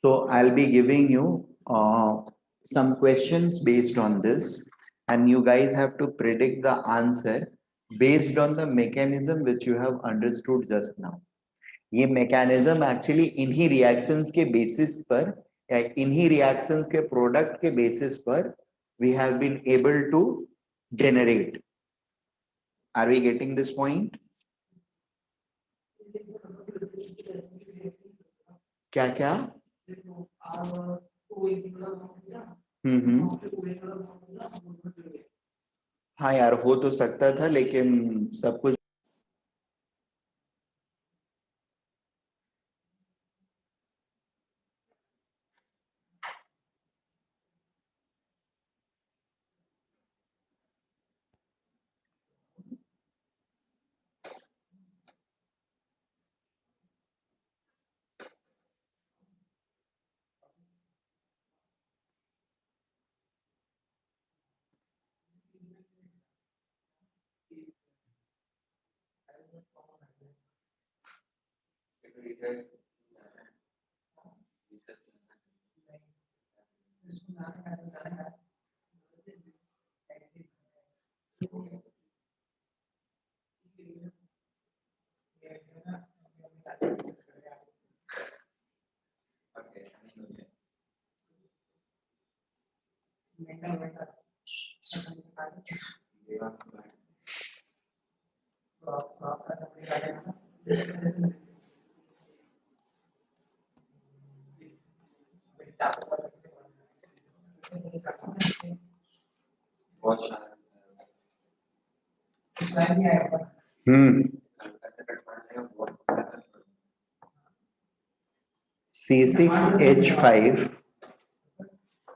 So I'll be giving you some questions based on this, and you guys have to predict the answer based on the mechanism which you have understood just now. ये mechanism actually इन्हीं reactions के basis पर या इन्हीं reactions के product के basis पर we have been able to generate. Are we getting this point? क्या क्या? हाँ यार हो तो सकता था लेकिन सब कुछ C6H5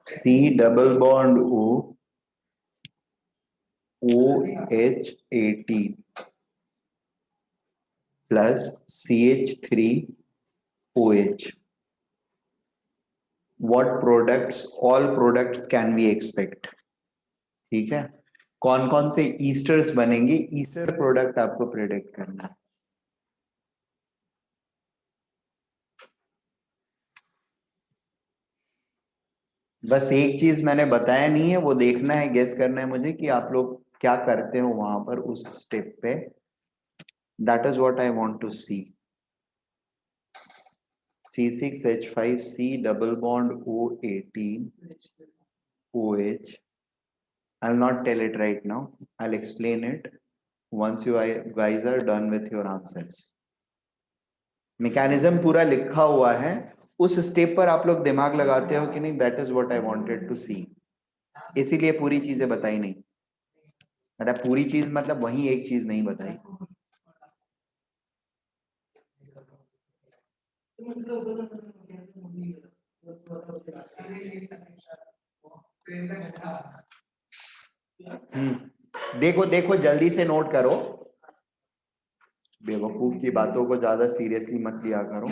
C double bond O OH18 plus CH3OH. What products, all products can we expect? ठीक है, कौन कौन से ईस्टर्स बनेंगे, ईस्टर प्रोडक्ट आपको प्रेडिक्ट करना है. बस एक चीज मैंने बताया नहीं है, वो देखना है, गेस करना है मुझे कि आप लोग क्या करते हो वहां पर उस स्टेप पे. That is what I want to see. C6H5C double bond O18 OH. I'll not tell it right now. I'll explain it once you guys are done with your answers. Mechanism पूरा लिखा हुआ है, उस step पर आप लोग दिमाग लगाते हो कि नहीं, that is what I wanted to see. इसीलिए पूरी चीजें बताई नहीं, मतलब पूरी चीज मतलब वही एक चीज नहीं बताई. देखो देखो जल्दी से नोट करो, बेवकूफ की बातों को ज्यादा सीरियसली मत लिया करो.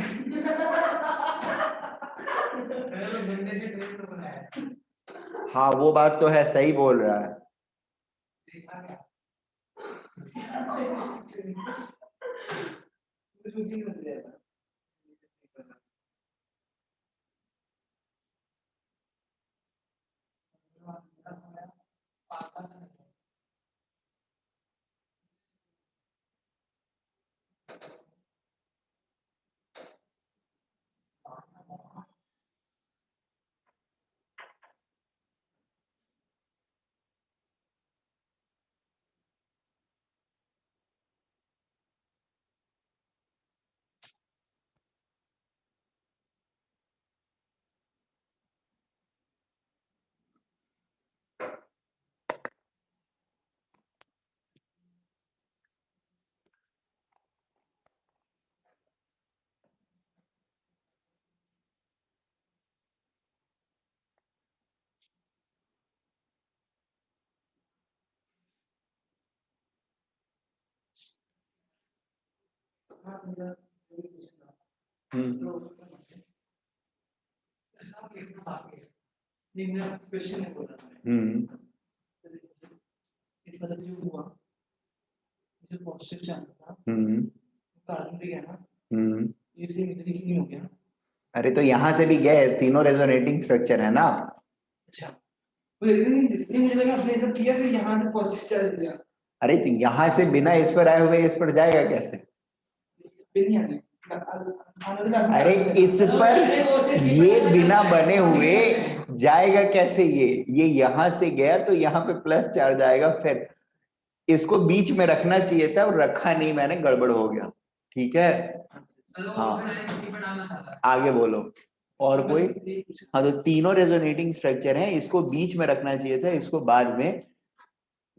हाँ वो बात तो है, सही बोल रहा है. अरे तो यहाँ से भी गए, तीनों रेजोनेटिंग स्ट्रक्चर है ना। अच्छा, मुझे लगा आपने सब किया फिर यहाँ से पॉजिटिव चार्ज दिया। अरे तो यहाँ से बिना इस पर आए हुए इस पर जाएगा कैसे? फिर नहीं आने अरे इस पर ये बिना बने हुए जाएगा कैसे? ये यहाँ से गया तो यहाँ पे प्लस चार्ज आएगा, फिर इसको बीच में रखना चाहिए था और रखा नहीं मैंने, गड़बड़ हो गया। ठीक है, हाँ आगे बोलो। और कोई? हाँ तो तीनों रेजोनेटिंग स्ट्रक्चर हैं, इसको बीच में रखना चाहिए था, इसको बाद में,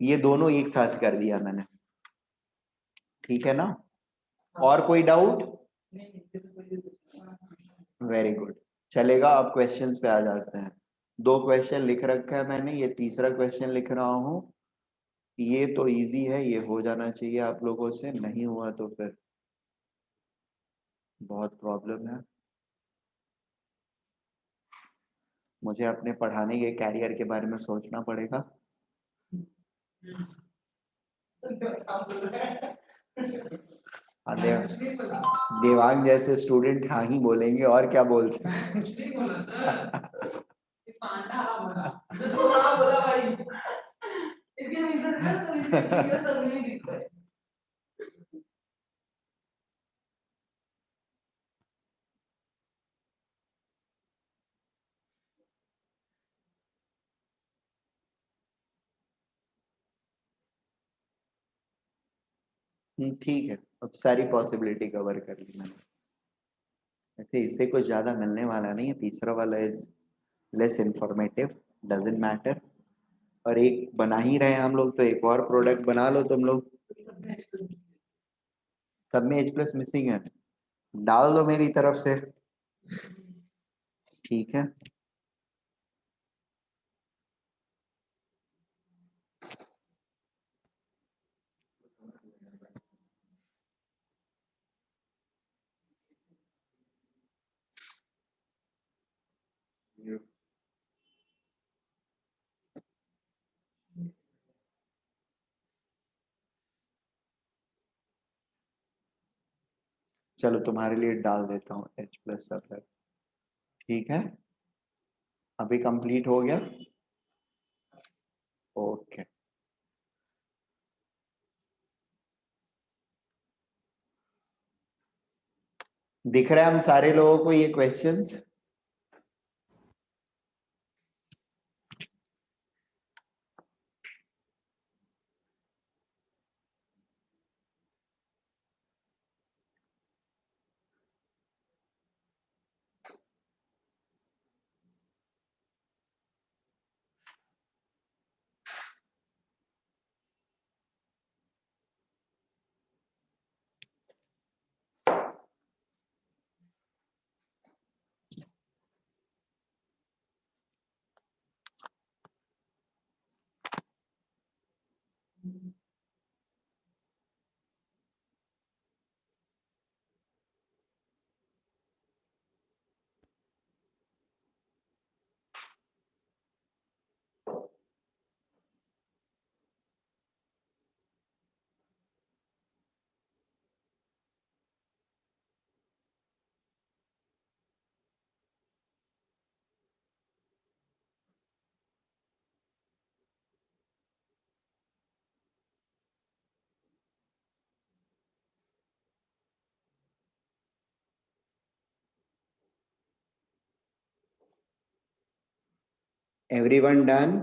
ये दोनों एक साथ कर दिया मैंने। ठीक है ना? और कोई डाउट? वेरी गुड, चलेगा। अब क्वेश्चंस पे आ जाते हैं। दो क्वेश्चन लिख रखा है मैंने, ये तीसरा क्वेश्चन लिख रहा हूं। ये तो इजी है, ये हो जाना चाहिए आप लोगों से, नहीं हुआ तो फिर बहुत प्रॉब्लम है। मुझे अपने पढ़ाने के कैरियर के बारे में सोचना पड़ेगा। हाँ, देवांग जैसे स्टूडेंट हाँ ही बोलेंगे, और क्या बोल सकते हैं। ठीक है, अब सारी पॉसिबिलिटी कवर कर ली मैंने। ऐसे इससे कुछ ज्यादा मिलने वाला नहीं है, तीसरा वाला is less informative, doesn't matter. और एक बना ही रहे हैं हम लोग, तो एक और प्रोडक्ट बना लो तुम लोग। सब में H प्लस मिसिंग है, डाल दो मेरी तरफ से। ठीक है, चलो तुम्हारे लिए डाल देता हूँ H प्लस सब। ठीक है, अभी कंप्लीट हो गया। ओके, दिख रहा है हम सारे लोगों को ये क्वेश्चंस? Everyone done?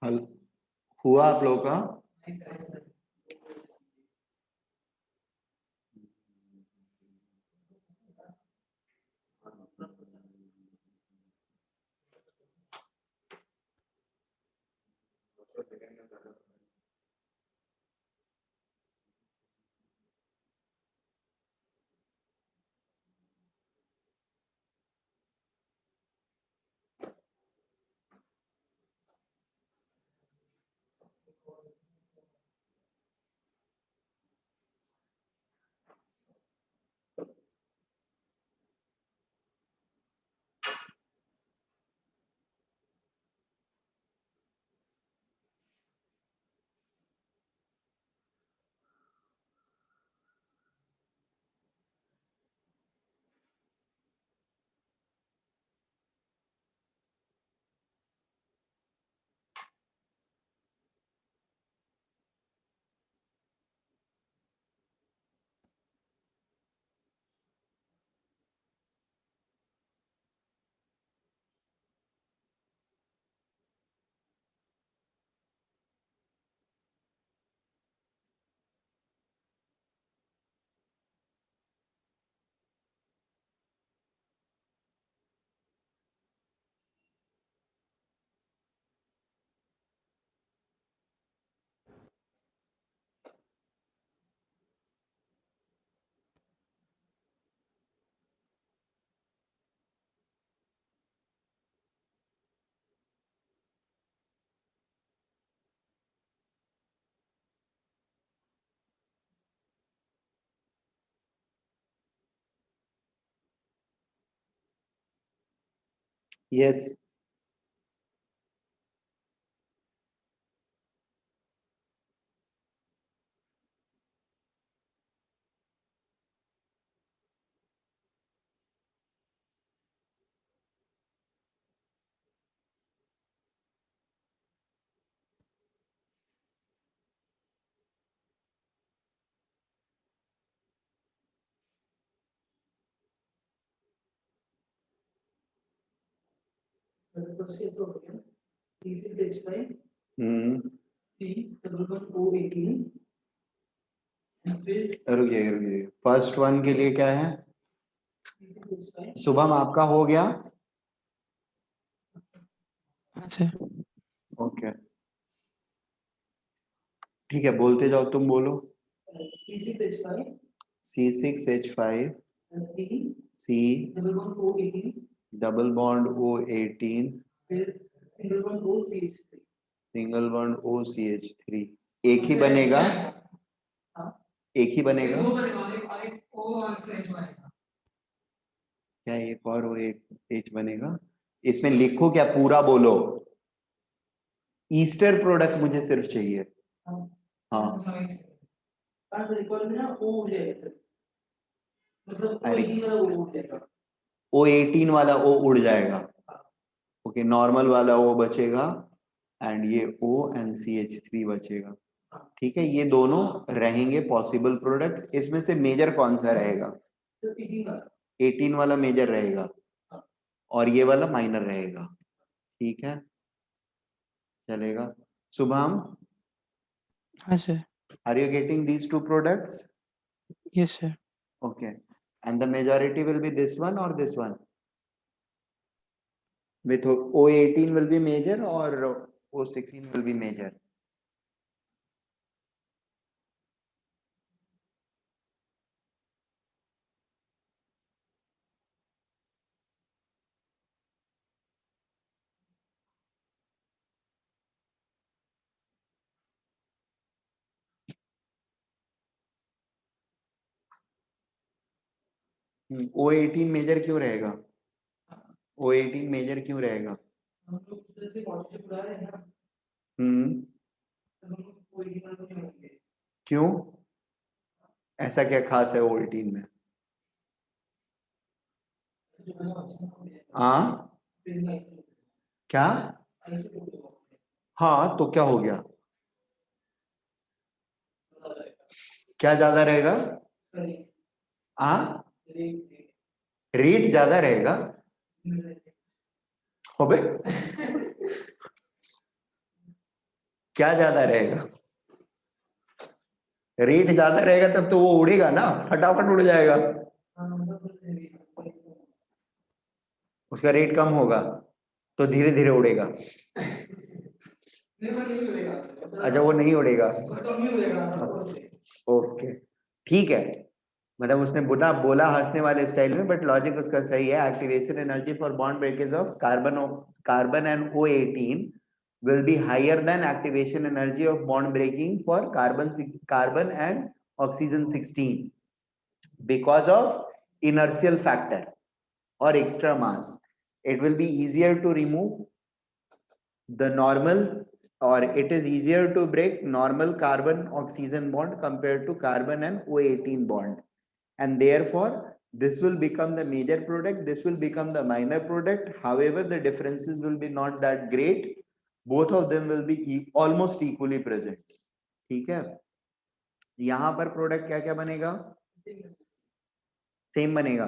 हल हुआ आप लोगों का? यस। रुकिए, फर्स्ट वन के लिए क्या है? शुभम आपका हो गया? ओके ठीक है, बोलते जाओ, तुम बोलो। C6H5 C double bond O18 single bond OCH3। एक ही बनेगा, एक ही बनेगा क्या? एक और वो एक H बनेगा। इसमें लिखो क्या, पूरा बोलो। ईस्टर प्रोडक्ट मुझे सिर्फ चाहिए। हाँ अरे O18 वाला O उड़ जाएगा। ओके, नॉर्मल वाला O बचेगा एंड ये O एंड CH3 बचेगा। ठीक है, ये दोनों रहेंगे पॉसिबल प्रोडक्ट्स। इसमें से मेजर कौन सा रहेगा? 18 वाला मेजर रहेगा और ये वाला माइनर रहेगा। ठीक है, चलेगा। शुभम, हाँ sir. Are you getting these two products? Yes sir. Okay, and the majority will be this one or this one? With O18 will be major or O16 will be major? O18 major क्यों रहेगा? O18 major क्यों रहेगा? क्यों? ऐसा क्या खास है O18 में? हाँ क्या? हाँ तो क्या हो गया? क्या ज्यादा रहेगा? हाँ, रेट ज्यादा रहेगा। अबे क्या ज्यादा रहेगा? रेट ज्यादा रहेगा तब तो वो उड़ेगा ना, फटाफट उड़ जाएगा। उसका रेट कम होगा तो धीरे धीरे उड़ेगा। अच्छा, वो नहीं उड़ेगा। ओके, ठीक है। मतलब उसने बोला बोला हंसने वाले स्टाइल में, बट लॉजिक उसका सही है। Activation energy for bond breakage of carbon and O18 will be higher than activation energy of bond breaking for carbon and oxygen 16 because of inertial factor or extra mass. It will be easier to remove the normal, or it is easier to break normal carbon oxygen bond compared to carbon and O18 bond, and therefore this will become the major product, this will become the minor product. However, the differences will be not that great, both of them will be almost equally present. ठीक है, यहां पर product क्या क्या बनेगा? Same बनेगा।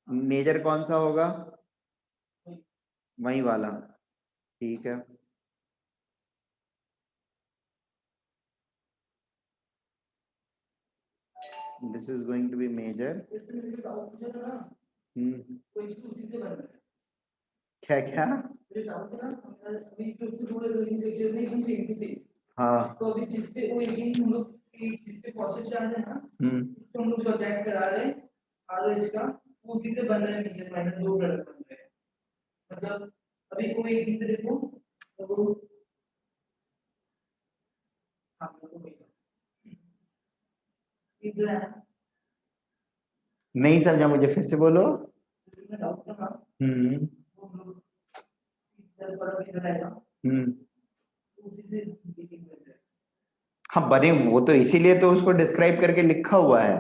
Major कौन सा होगा? वही वाला, ठीक है। This is going to be major. क्या क्या? हाँ, तो अभी जिस पे वो हम लोग जिस पे प्रोसेस चल रहे हैं ना, तो हम लोग जो अटैक करा रहे हैं आरएच का, उसी से बन रहा है मेजर माइनर, दो प्रोडक्ट बन रहे हैं। मतलब अभी कोई एक दिन पे देखो तो नहीं समझा, मुझे फिर से बोलो। हम्म हाँ, बने वो तो इसीलिए तो उसको डिस्क्राइब करके लिखा हुआ है,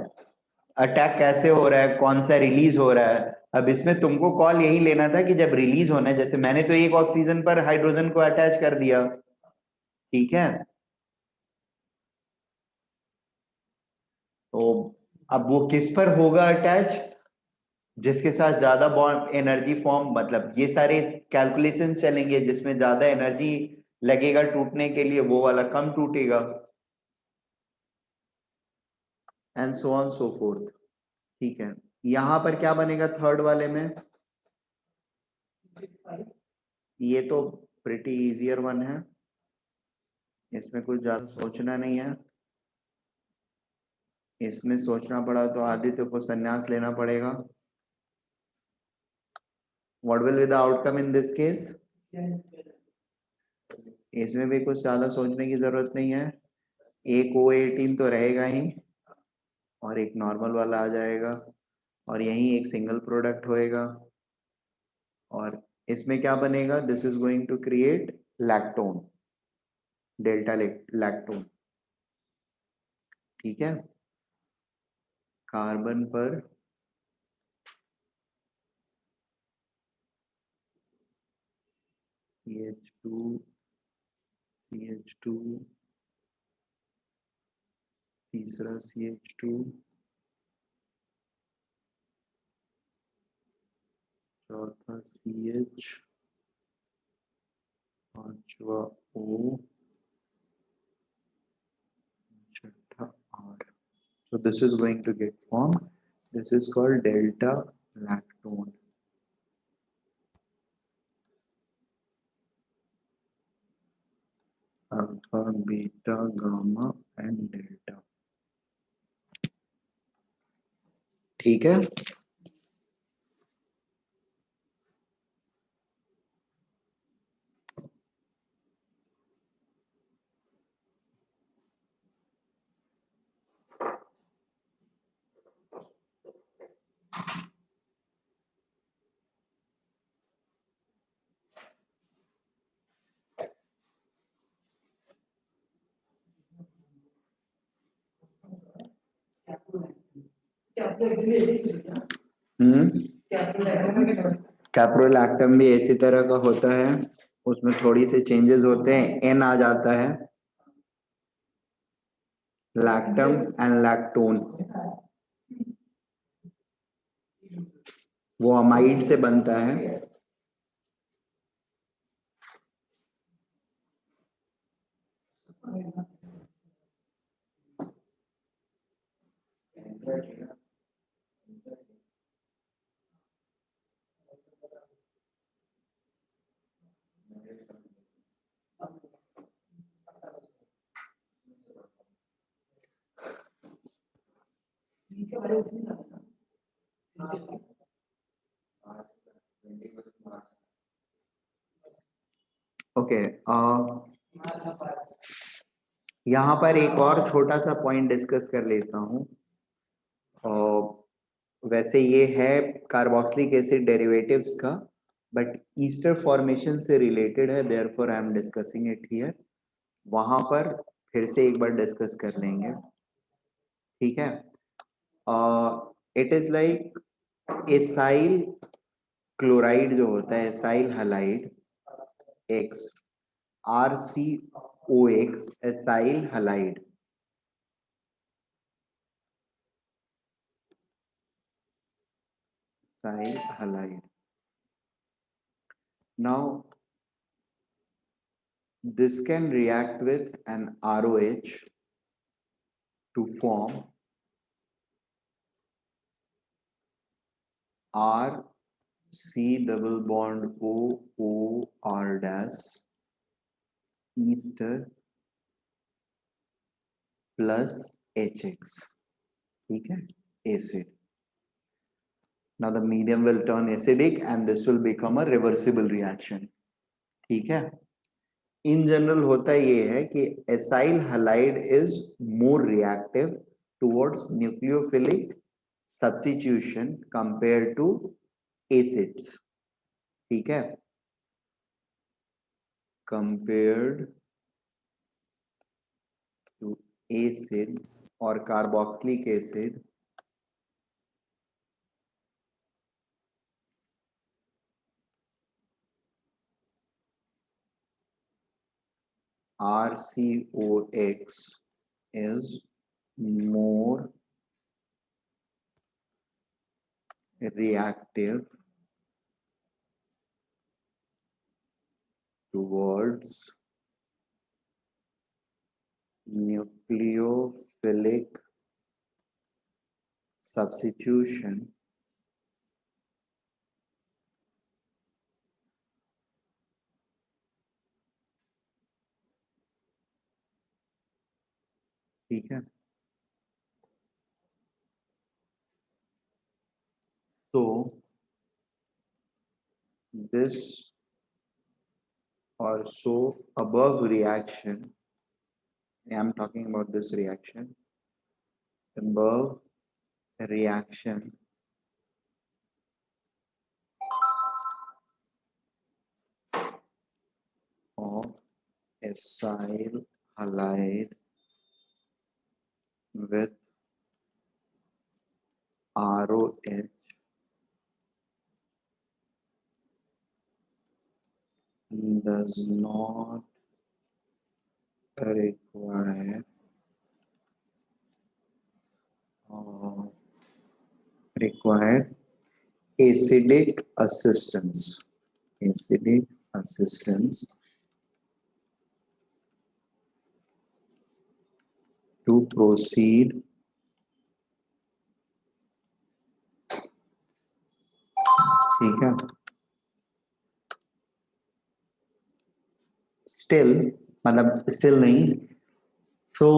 अटैक कैसे हो रहा है, कौन सा रिलीज हो रहा है। अब इसमें तुमको कॉल यही लेना था कि जब रिलीज होना है, जैसे मैंने तो एक ऑक्सीजन पर हाइड्रोजन को अटैच कर दिया, ठीक है। तो अब वो किस पर होगा अटैच? जिसके साथ ज्यादा बॉन्ड एनर्जी फॉर्म, मतलब ये सारे कैलकुलेशंस चलेंगे, जिसमें ज्यादा एनर्जी लगेगा टूटने के लिए वो वाला कम टूटेगा, and so on so fourth. ठीक है, यहां पर क्या बनेगा थर्ड वाले में? ये तो प्रिटी इजियर वन है, इसमें कुछ ज्यादा सोचना नहीं है। इसमें सोचना पड़ा तो आदित्य को संन्यास लेना पड़ेगा। What will be the outcome in this case? इसमें भी कुछ ज्यादा सोचने की जरूरत नहीं है, एक O18 तो रहेगा ही और एक नॉर्मल वाला आ जाएगा, और यही एक सिंगल प्रोडक्ट होएगा। और इसमें क्या बनेगा? This is going to create lactone, delta lactone, ठीक है। कार्बन पर CH2 CH2, तीसरा CH2, चौथा CH, पांचवा O, छठा R. So this is going to get formed. This is called delta lactone. Alpha, beta, gamma and delta. ठीक है। Caprolactam भी इसी तरह का होता है, उसमें थोड़ी सी चेंजेस होते हैं, एन आ जाता है, लैक्टम एंड लैक्टोन, वो अमाइड से बनता है। ओके, यहाँ पर एक और छोटा सा पॉइंट डिस्कस कर लेता हूँ। वैसे ये है कार्बोक्सिलिक एसिड डेरिवेटिव्स का, बट ईस्टर फॉर्मेशन से रिलेटेड है, therefore I am discussing it here. वहां पर फिर से एक बार डिस्कस कर लेंगे, ठीक है। It is like acyl chloride जो होता है, acyl halide x, RCOX, acyl halide. Ethyl halide. Now, this can react with an ROH to form RC double bond OOR dash ester plus HX. ठीक है, acid. Now the medium will turn acidic and this will become a reversible reaction. ठीक है, in general होता ये है कि acyl halide is more reactive towards nucleophilic substitution compare to acids, ठीक है, कंपेयर्ड टू एसिड्स और carboxylic acid RCOX is more reactive towards nucleophilic substitution ठीक है। So this or so above reaction, I am talking about this reaction, above reaction of acyl halide with ROH does not require require acidic assistance to proceed ठीक है। Still मतलब still नहीं, so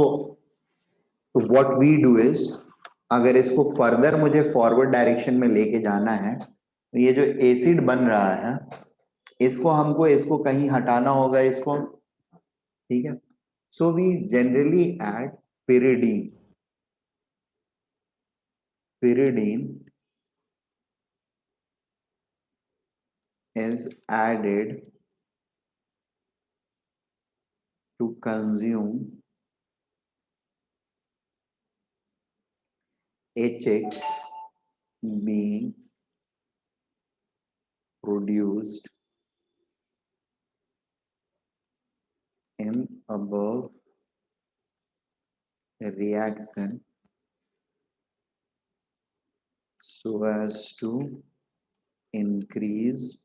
what we do is, अगर इसको further मुझे forward direction में लेके जाना है, तो ये जो एसिड बन रहा है हमको इसको कहीं हटाना होगा इसको, ठीक है। So we generally add pyridine is added to consume HX being produced in above reaction so as to increase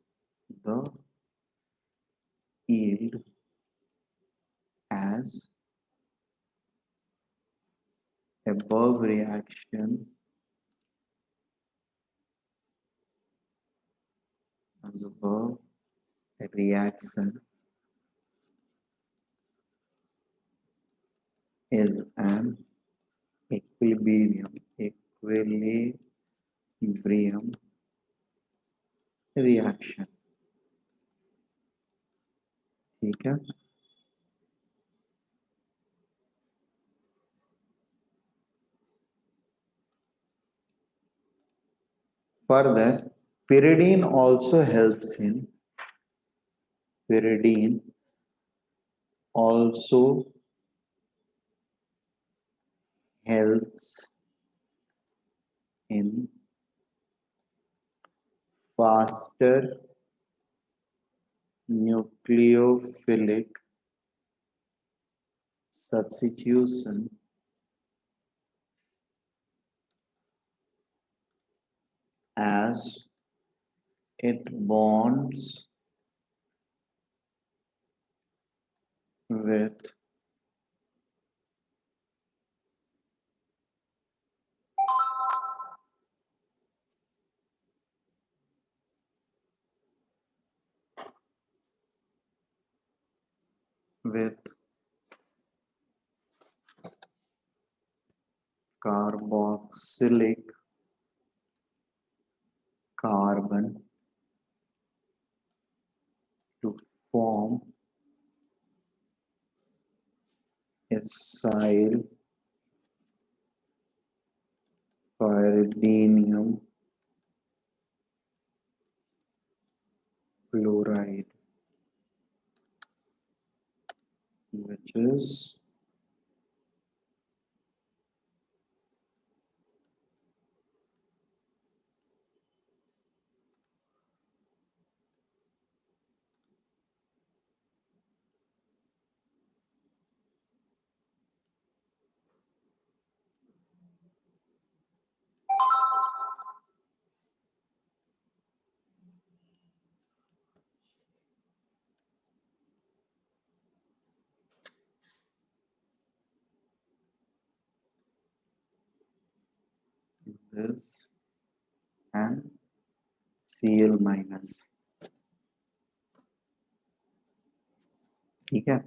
the yield as above reaction as above reaction is an equilibrium reaction. ठीक है. Further, pyridine also helps in pyridine also helps in faster nucleophilic substitution as it bonds with with carboxylic carbon to form acyl pyridinium chloride, which is this and Cl minus. ठीक है.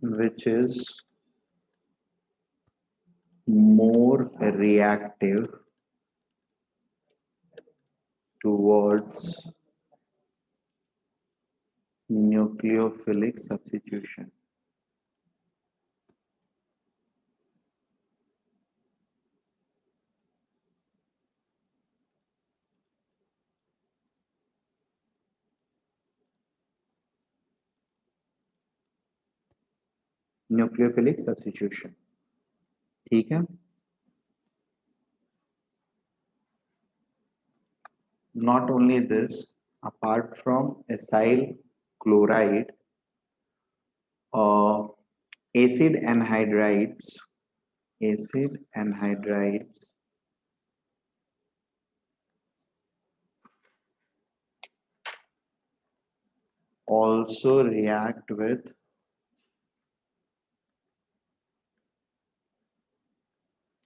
Which is more reactive towards nucleophilic substitution. Nucleophilic substitution. ठीक है. Not only this, apart from acyl chloride, acid anhydrides also react with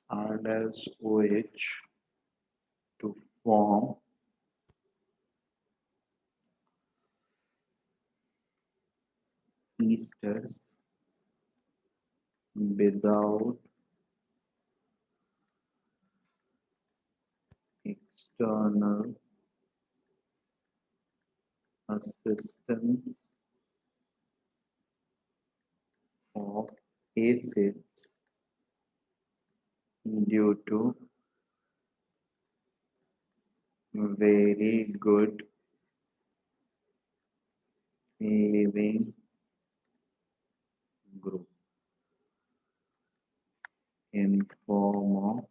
R-OH to form esters without external assistance of acids due to very good leaving group in form of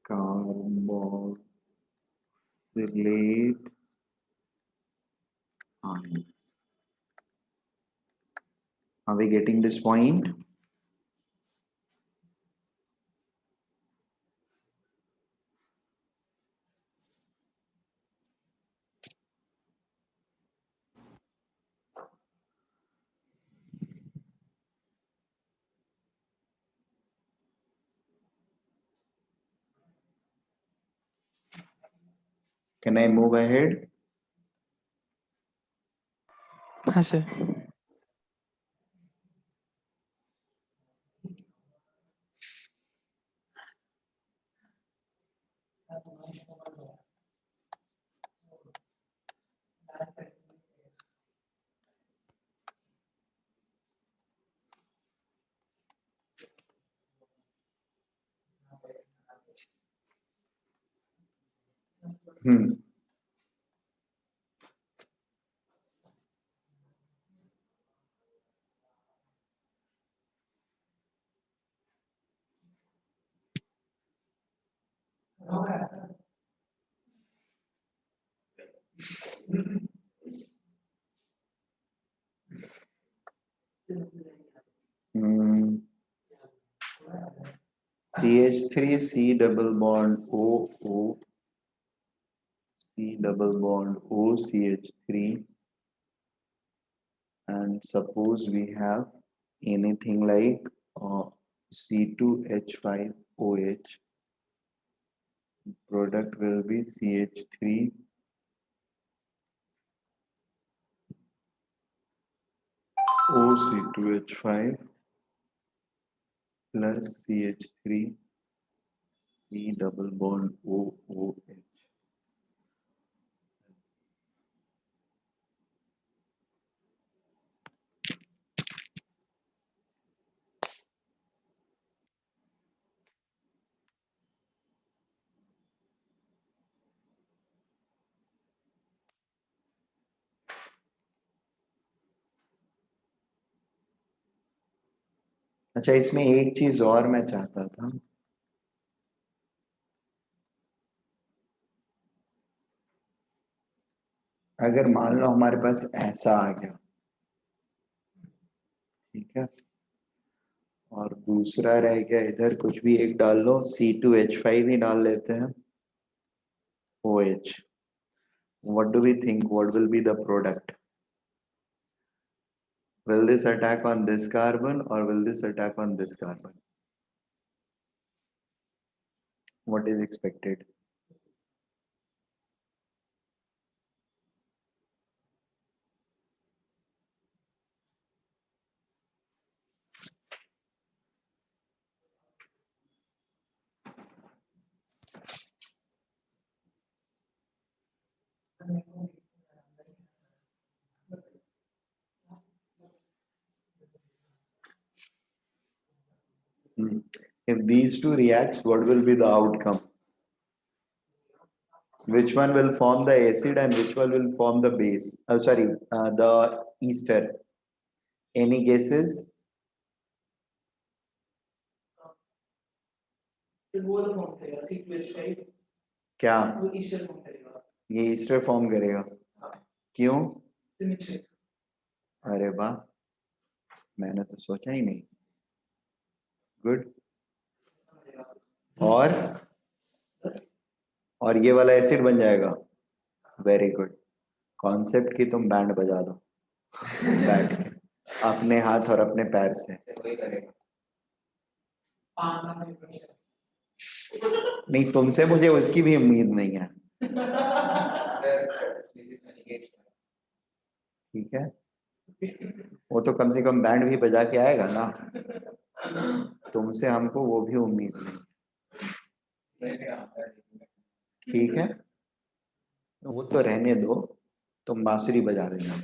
carboxylate ions. Are we getting this point? Can I move ahead? हाँ sir. Hmm. Hmm. CH3 C double bond O O C double bond O CH3, and suppose we have anything like C2H5OH. Product will be CH3 OC2H5 plus CH3 C double bond OOH. अच्छा, इसमें एक चीज और मैं चाहता था। अगर मान लो हमारे पास ऐसा आ गया, ठीक है, और दूसरा रह गया इधर, कुछ भी एक डाल लो, C2H5 ही डाल लेते हैं, OH. What do we think? What will be the product? Will this attack on this carbon or will this attack on this carbon? What is expected? If these two reacts, what will be the outcome? Which one will form the acid and which one will form the base? The ester. Any guesses? वो तो form करेगा C2H5 क्या वो Easter form करेगा ये Easter form करेगा? क्यों? Symmetric अरे वाह, मैंने तो सोचा ही नहीं। गुड। और ये वाला एसिड बन जाएगा। Very good. कॉन्सेप्ट की तुम बैंड बजा दो बैठ के अपने हाथ और अपने पैर से। नहीं, तुमसे मुझे उसकी भी उम्मीद नहीं है, ठीक है। वो तो कम से कम बैंड भी बजा के आएगा ना, तुमसे हमको वो भी उम्मीद नहीं, ठीक है। वो तो रहने दो, तुम बांसुरी बजा लेना,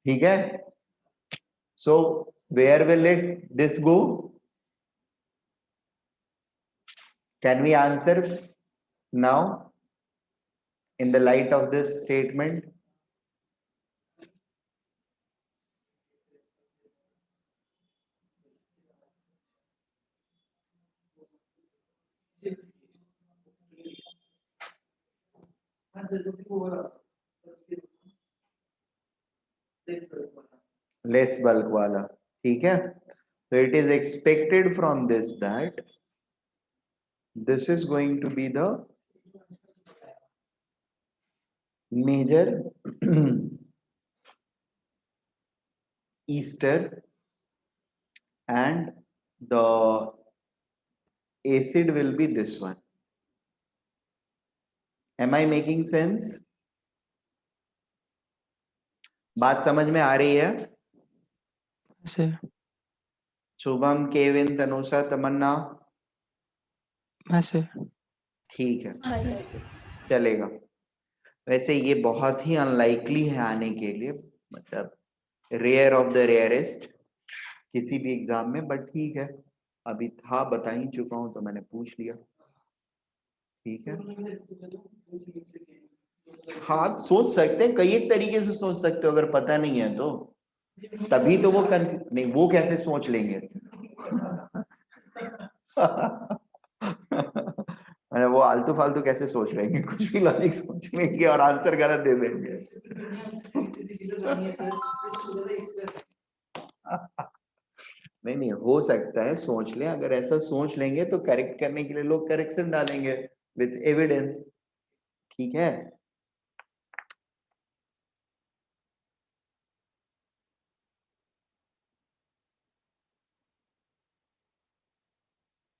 ठीक है। So where will it this go? Can we answer now in the light of this statement? Less bulk wala, ठीक है। So it is expected from this that this is going to be the major ester and the acid will be this one. Am I making sense? बात समझ में आ रही है? हाँ sir. Shubham, Kevin, Tanusha, तमन्ना, हाँ sir. ठीक है, हाँ सर। चलेगा। वैसे ये बहुत ही अनलाइकली है आने के लिए, मतलब रेयर ऑफ द रेयरेस्ट किसी भी एग्जाम में, बट ठीक है, अभी था बता ही चुका हूं तो मैंने पूछ लिया, ठीक है। हाँ, सोच सकते हैं, कई एक तरीके से सोच सकते हो, अगर पता नहीं है तो तभी तो वो नहीं, वो कैसे सोच लेंगे? अरे वो आलतू फालतू कैसे सोच लेंगे, कुछ भी लॉजिक सोच लेंगे और आंसर गलत दे देंगे। नहीं नहीं, हो सकता है सोच ले, अगर ऐसा सोच लेंगे तो करेक्ट करने के लिए लोग करेक्शन डालेंगे विथ एविडेंस, ठीक है।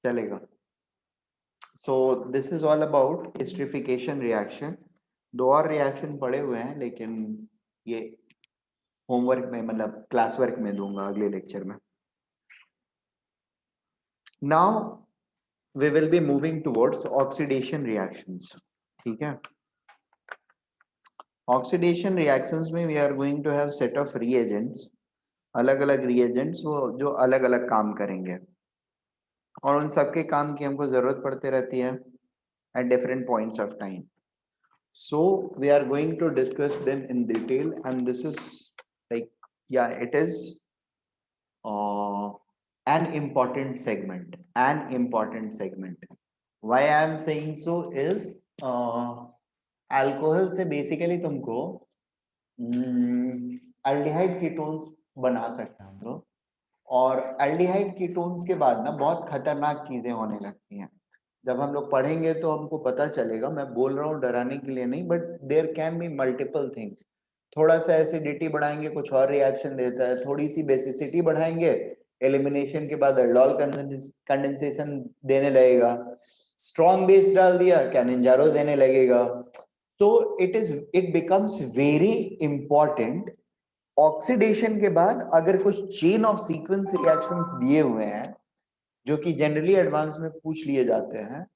चलेगा। So this is all about esterification reaction. दो और रिएक्शन पड़े हुए हैं, लेकिन ये होमवर्क में, मतलब क्लास वर्क में दूंगा अगले लेक्चर में। Now we will be moving towards oxidation reactions, ठीक है। ऑक्सीडेशन रिएक्शंस में we are going to have set of reagents, अलग अलग रिएजेंट्स, वो जो अलग अलग काम करेंगे, और उन सबके काम की हमको जरूरत पड़ती रहती है at different points of time. So we are going to discuss them in detail, and this is like, yeah, it is an important segment. An important segment. Why I am saying so is alcohol से basically तुमको aldehyde ketones बना सकते हैं हम लोग, और aldehyde ketones के बाद ना बहुत खतरनाक चीजें होने लगती हैं। जब हम लोग पढ़ेंगे तो हमको पता चलेगा, मैं बोल रहा हूँ डराने के लिए नहीं, but there can be multiple things. थोड़ा सा एसिडिटी बढ़ाएंगे, कुछ और रिएक्शन देता है, थोड़ी सी बेसिसिटी बढ़ाएंगे, एलिमिनेशन के बाद अल्डोल कंडेंसेशन देने लगेगा, स्ट्रॉन्ग बेस डाल दिया, कैनिंजारो देने लगेगा। तो it becomes very important. Oxidation के बाद अगर कुछ चेन ऑफ सीक्वेंस रिएक्शंस दिए हुए हैं, जो कि जनरली एडवांस में पूछ लिए जाते हैं,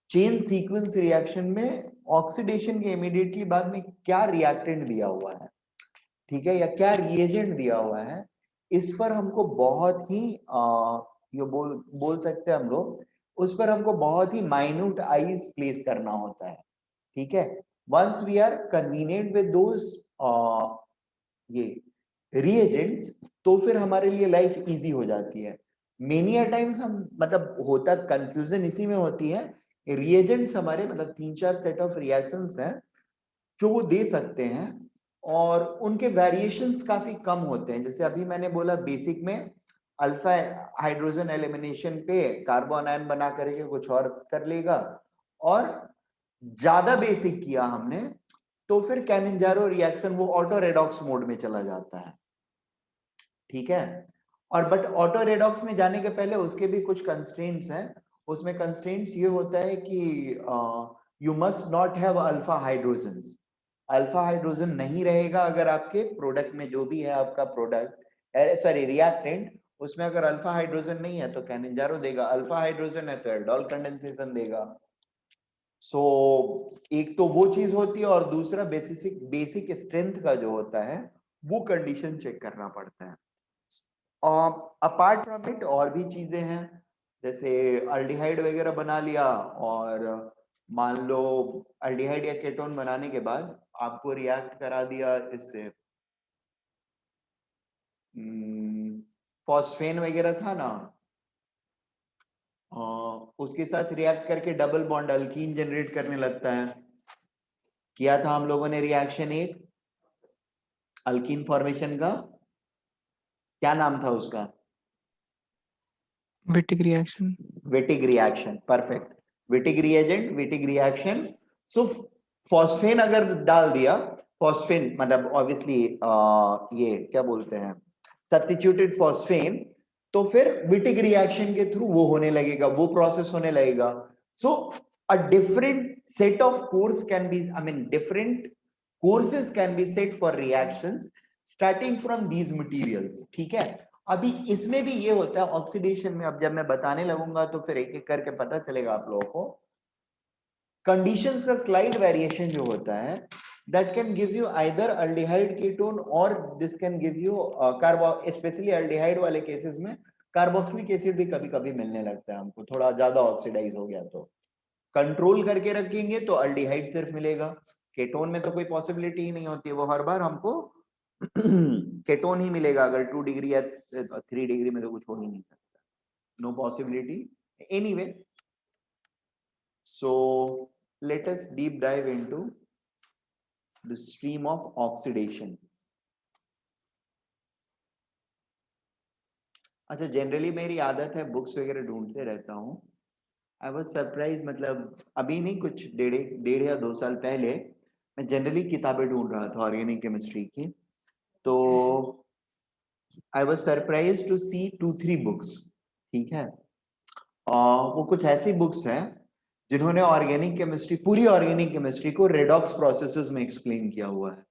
चेन सीक्वेंस रिएक्शन में ऑक्सीडेशन के इमीडिएटली बाद में क्या रिएक्टेंट दिया हुआ है, ठीक है, या क्या रिएजेंट दिया हुआ है, इस पर हमको बहुत ही ये बोल सकते हैं हम लोग, उस पर हमको बहुत ही माइन्यूट आइज प्लेस करना होता है, ठीक है। Once we are convenient with those ये रिएजेंट्स, तो फिर हमारे लिए लाइफ इजी हो जाती है। मेनी टाइम्स हम, मतलब होता कंफ्यूजन इसी में होती है, रिएजेंट्स हमारे मतलब 3-4 सेट ऑफ रिएक्शंस हैं जो वो दे सकते हैं, और उनके वेरिएशंस काफी कम होते हैं। जैसे अभी मैंने बोला बेसिक में अल्फा हाइड्रोजन एलिमिनेशन पे कार्बन आयन बना करके कुछ और कर लेगा, और ज्यादा बेसिक किया हमने तो फिर कैनिंजारो रिएक्शन वो ऑटो रेडॉक्स मोड में चला जाता है, ठीक है। और बट ऑटो रेडॉक्स में जाने के पहले उसके भी कुछ कंस्ट्रेंट्स हैं। उसमें कंस्ट्रेंट्स ये होता है कि you must not have alpha hydrogens. Alpha hydrogen नहीं रहेगा अगर आपके प्रोडक्ट में, जो भी है आपका प्रोडक्ट, सॉरी रिएक्टेंट, उसमें अगर अल्फा हाइड्रोजन नहीं है तो कैनिंजारो देगा, अल्फा हाइड्रोजन है तो एल्डोल कंडेंसेशन देगा। सो एक तो वो चीज होती है, और दूसरा बेसिक स्ट्रेंथ का जो होता है वो कंडीशन चेक करना पड़ता है। अपार्ट फ्रॉम इट और भी चीजें हैं, जैसे अल्डिहाइड वगैरह बना लिया, और मान लो अल्डिहाइड या केटोन बनाने के बाद आपको रिएक्ट करा दिया इससे, फॉस्फेन वगैरह था ना, उसके साथ रिएक्ट करके डबल बॉन्ड अल्कीन जनरेट करने लगता है। किया था हम लोगों ने रिएक्शन एक अल्कीन फॉर्मेशन का, क्या नाम था उसका? Wittig reaction. Wittig reaction, perfect. Wittig reagent, Wittig reaction. So phosphane अगर डाल दिया, फॉस्फेन मतलब ऑब्वियसली ये क्या बोलते हैं, सब्स्टिट्यूटेड फॉस्फेन, तो फिर विटिक रिएक्शन के थ्रू वो होने लगेगा, वो प्रोसेस होने लगेगा। सो a different set of course can be, I mean, different courses can be set for reactions starting from these materials. ठीक है, अभी इसमें भी ये होता है ऑक्सीडेशन में. अब जब मैं बताने लगूंगा तो फिर एक एक करके पता चलेगा आप लोगों को. कंडीशंस का स्लाइड वेरिएशन जो होता है, that can give you either aldehyde ketone or this can give you कार्बो, specially aldehyde वाले केसेस में कार्बोक्सिलिक एसिड भी कभी कभी मिलने लगता है हमको, थोड़ा ज्यादा ऑक्सीडाइज हो गया तो. कंट्रोल करके रखेंगे तो अल्डिहाइड सिर्फ मिलेगा, केटोन में तो कोई पॉसिबिलिटी ही नहीं होती है, वो हर बार हमको केटोन ही मिलेगा. अगर 2 डिग्री या 3 डिग्री में तो कुछ हो ही नहीं सकता, no possibility anyway. So let us deep dive into the stream of oxidation. अच्छा, जनरली मेरी आदत है बुक्स वगैरह ढूंढते रहता हूँ. आई वॉज सरप्राइज, मतलब अभी नहीं, कुछ डेढ़ या 2 साल पहले मैं जनरली किताबें ढूंढ रहा था ऑर्गेनिक केमिस्ट्री की. तो I was surprise to see 2-3 books. ठीक है, वो कुछ ऐसी बुक्स हैं जिन्होंने ऑर्गेनिक केमिस्ट्री, पूरी ऑर्गेनिक केमिस्ट्री को रेडॉक्स प्रोसेसेस में एक्सप्लेन किया हुआ है,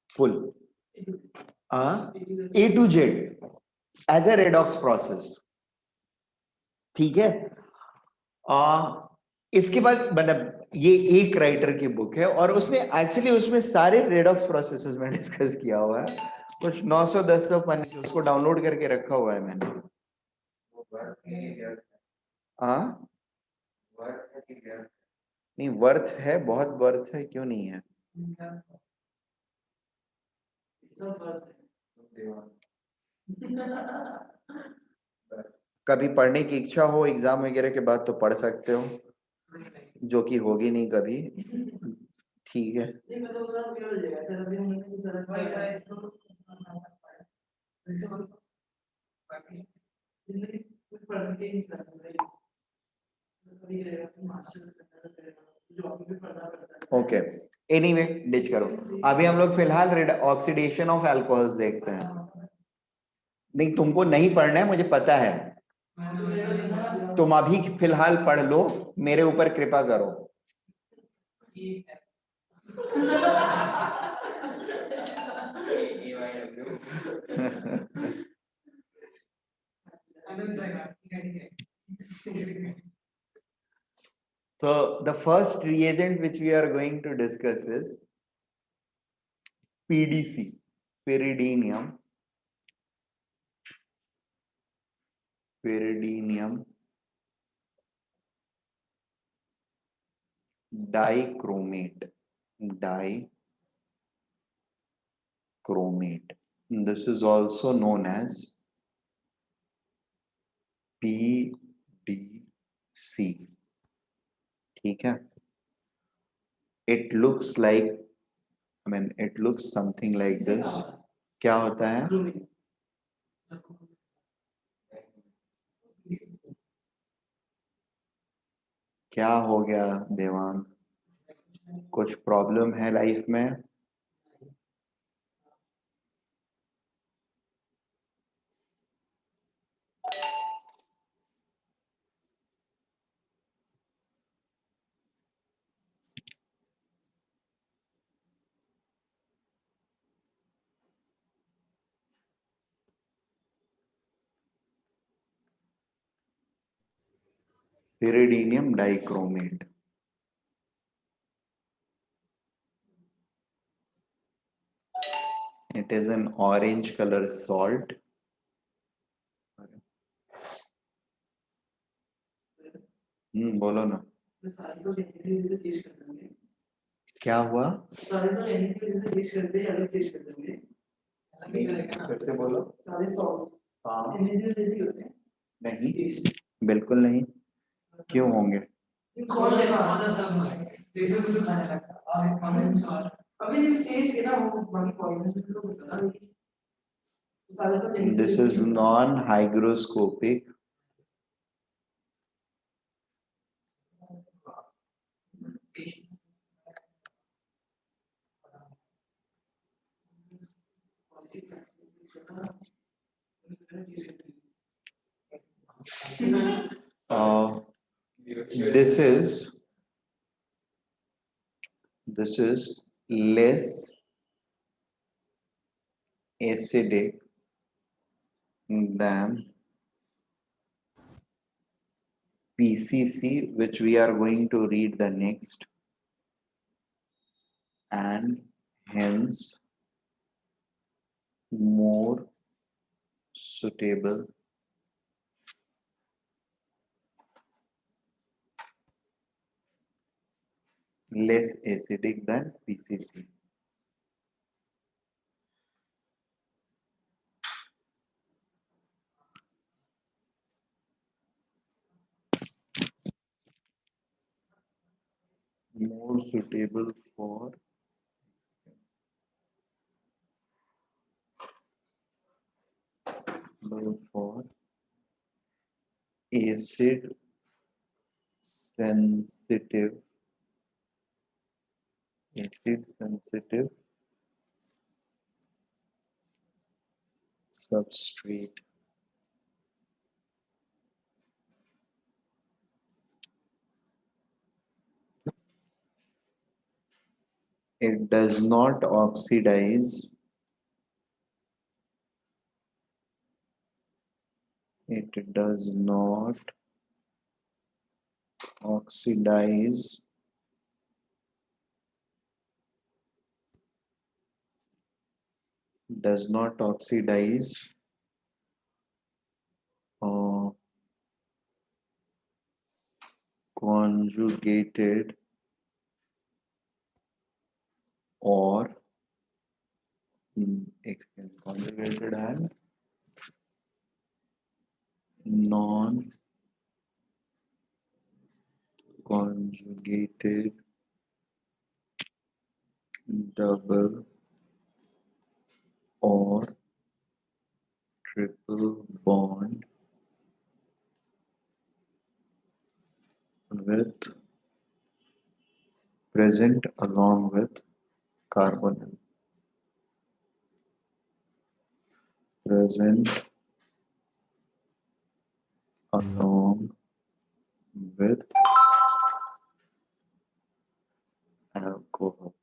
full A to Z as a redox process. ठीक है, इसके बाद मतलब ये एक राइटर की बुक है और उसने एक्चुअली उसमें सारे रेडॉक्स प्रोसेसेस में डिस्कस किया हुआ है. कुछ 900-1000 पन्ने, उसको डाउनलोड करके रखा हुआ है मैंने. हाँ नहीं, वर्थ है, बहुत वर्थ है, क्यों नहीं है. कभी पढ़ने की इच्छा हो एग्जाम वगैरह के बाद तो पढ़ सकते हो, जो कि होगी नहीं कभी. ठीक है, ओके. एनीवे डिच करो. अभी हम लोग फिलहाल ऑक्सीडेशन ऑफ अल्कोहल देखते हैं. नहीं, तुमको नहीं पढ़ना है मुझे पता है, तुम अभी फिलहाल पढ़ लो, मेरे ऊपर कृपा करो. So the first reagent which we are going to discuss is PDC, pyridinium dichromate. This is also known as PDC. ठीक है, it looks like, I mean it looks something like this. क्या होता है? क्या हो गया देवांग, कुछ प्रॉब्लम है लाइफ में? Pyridinium dichromate. It is an orange color salt. बोलो ना, क्या हुआ? फिर से बोलो. हाँ, नहीं, बिल्कुल नहीं. क्यों होंगे? This is non-hygroscopic this is less acidic than PCC, which we are going to read the next, and hence more suitable less acidic than PCC. More suitable for acid sensitive substrate. It does not oxidize. It does not oxidize uh, conjugated or conjugated and non-conjugated double or triple bond with present along with carbonyl. Present along with alcohol.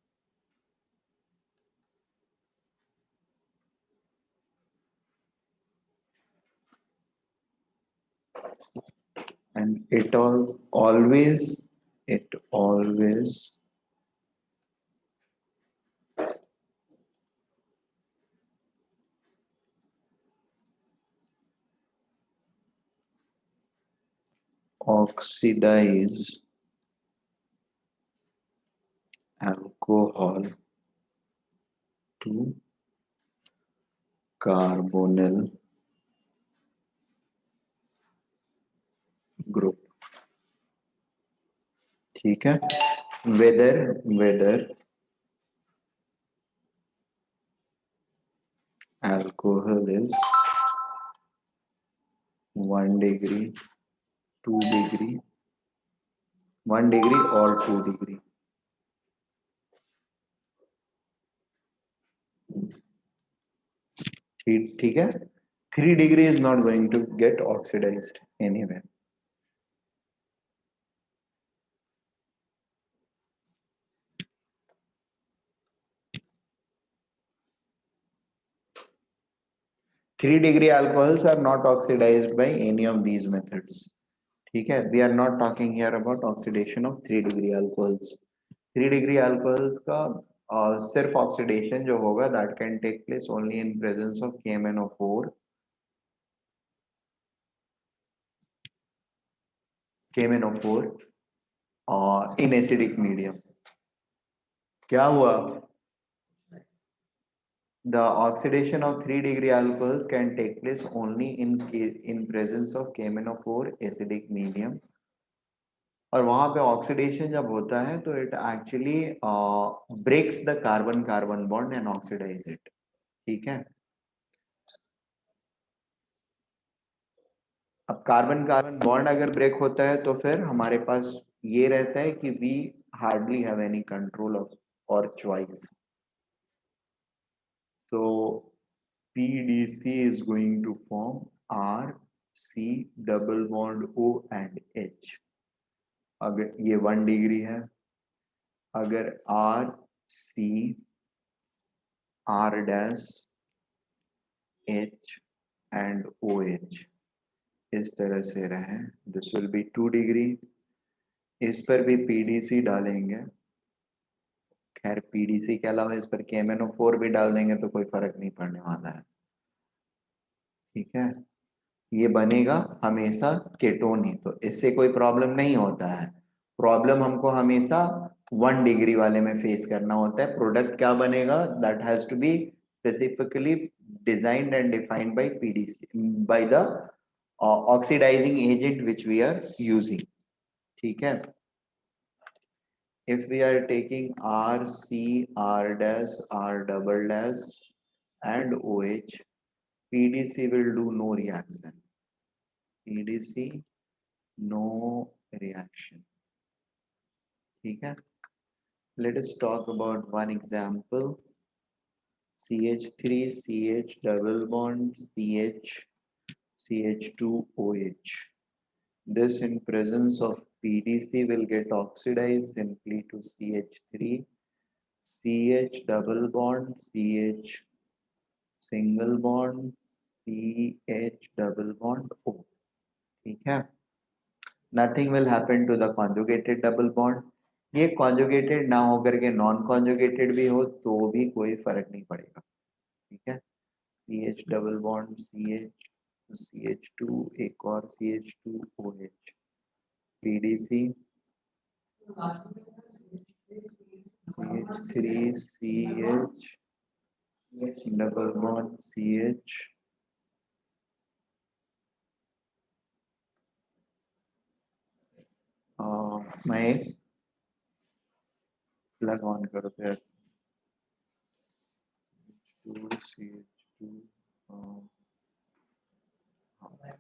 And it always oxidize alcohol to carbonyl group. ठीक है, whether alcohol is 1 degree, 2 degree, 1 degree or 2 degree. ठीक है, 3 degree is not going to get oxidized anywhere. Three degree alcohols are not oxidized by any of these methods. ठीक है, we are not talking here about oxidation of 3 degree alcohols. 3 degree alcohols का सिर्फ oxidation जो होगा that can take place only in presence of KMnO4 in acidic medium. क्या हुआ? The oxidation of 3 degree alcohols can take place only in presence of KMnO4 acidic medium. और वहां पे oxidation जब होता है तो it actually breaks the carbon carbon bond and oxidize it. ठीक है, अब कार्बन कार्बन बॉन्ड अगर ब्रेक होता है तो फिर हमारे पास ये रहता है कि we hardly have any control of और choice. So PDC is going to form R C double bond O and H. अगर ये 1 डिग्री है, अगर R C R dash H and O H इस तरह से रहे, दिस विल बी 2 डिग्री। इस पर भी पीडीसी डालेंगे, खैर पीडीसी के अलावा इस पर KMnO4 भी डाल देंगे तो कोई फर्क नहीं पड़ने वाला है, ठीक है। ये बनेगा हमेशा केटोन ही, तो इससे कोई प्रॉब्लम नहीं होता है। प्रॉब्लम हमको हमेशा 1 डिग्री वाले में फेस करना होता है। प्रोडक्ट क्या बनेगा, that has to be specifically designed and defined by PDC, by the oxidizing agent which we are using, ठीक है। If we are taking R, C, R dash, R double dash and OH, PDC will do no reaction. PDC, no reaction. ठीक है. Let us talk about one example. CH3, CH double bond, CH, CH2OH. This in presence of PDC will get oxidized simply to CH3, CH double bond, CH single bond, CH double bond O, ठीक है। Nothing will happen to the conjugated double bond. ये conjugated ना होकर के non conjugated भी हो तो भी कोई फर्क नहीं पड़ेगा, ठीक है। CH double bond, CH, CH2 एक और CH2OH, PDC, CH3, CH double bond, CH, Mahesh plug on करो फिर। CH2,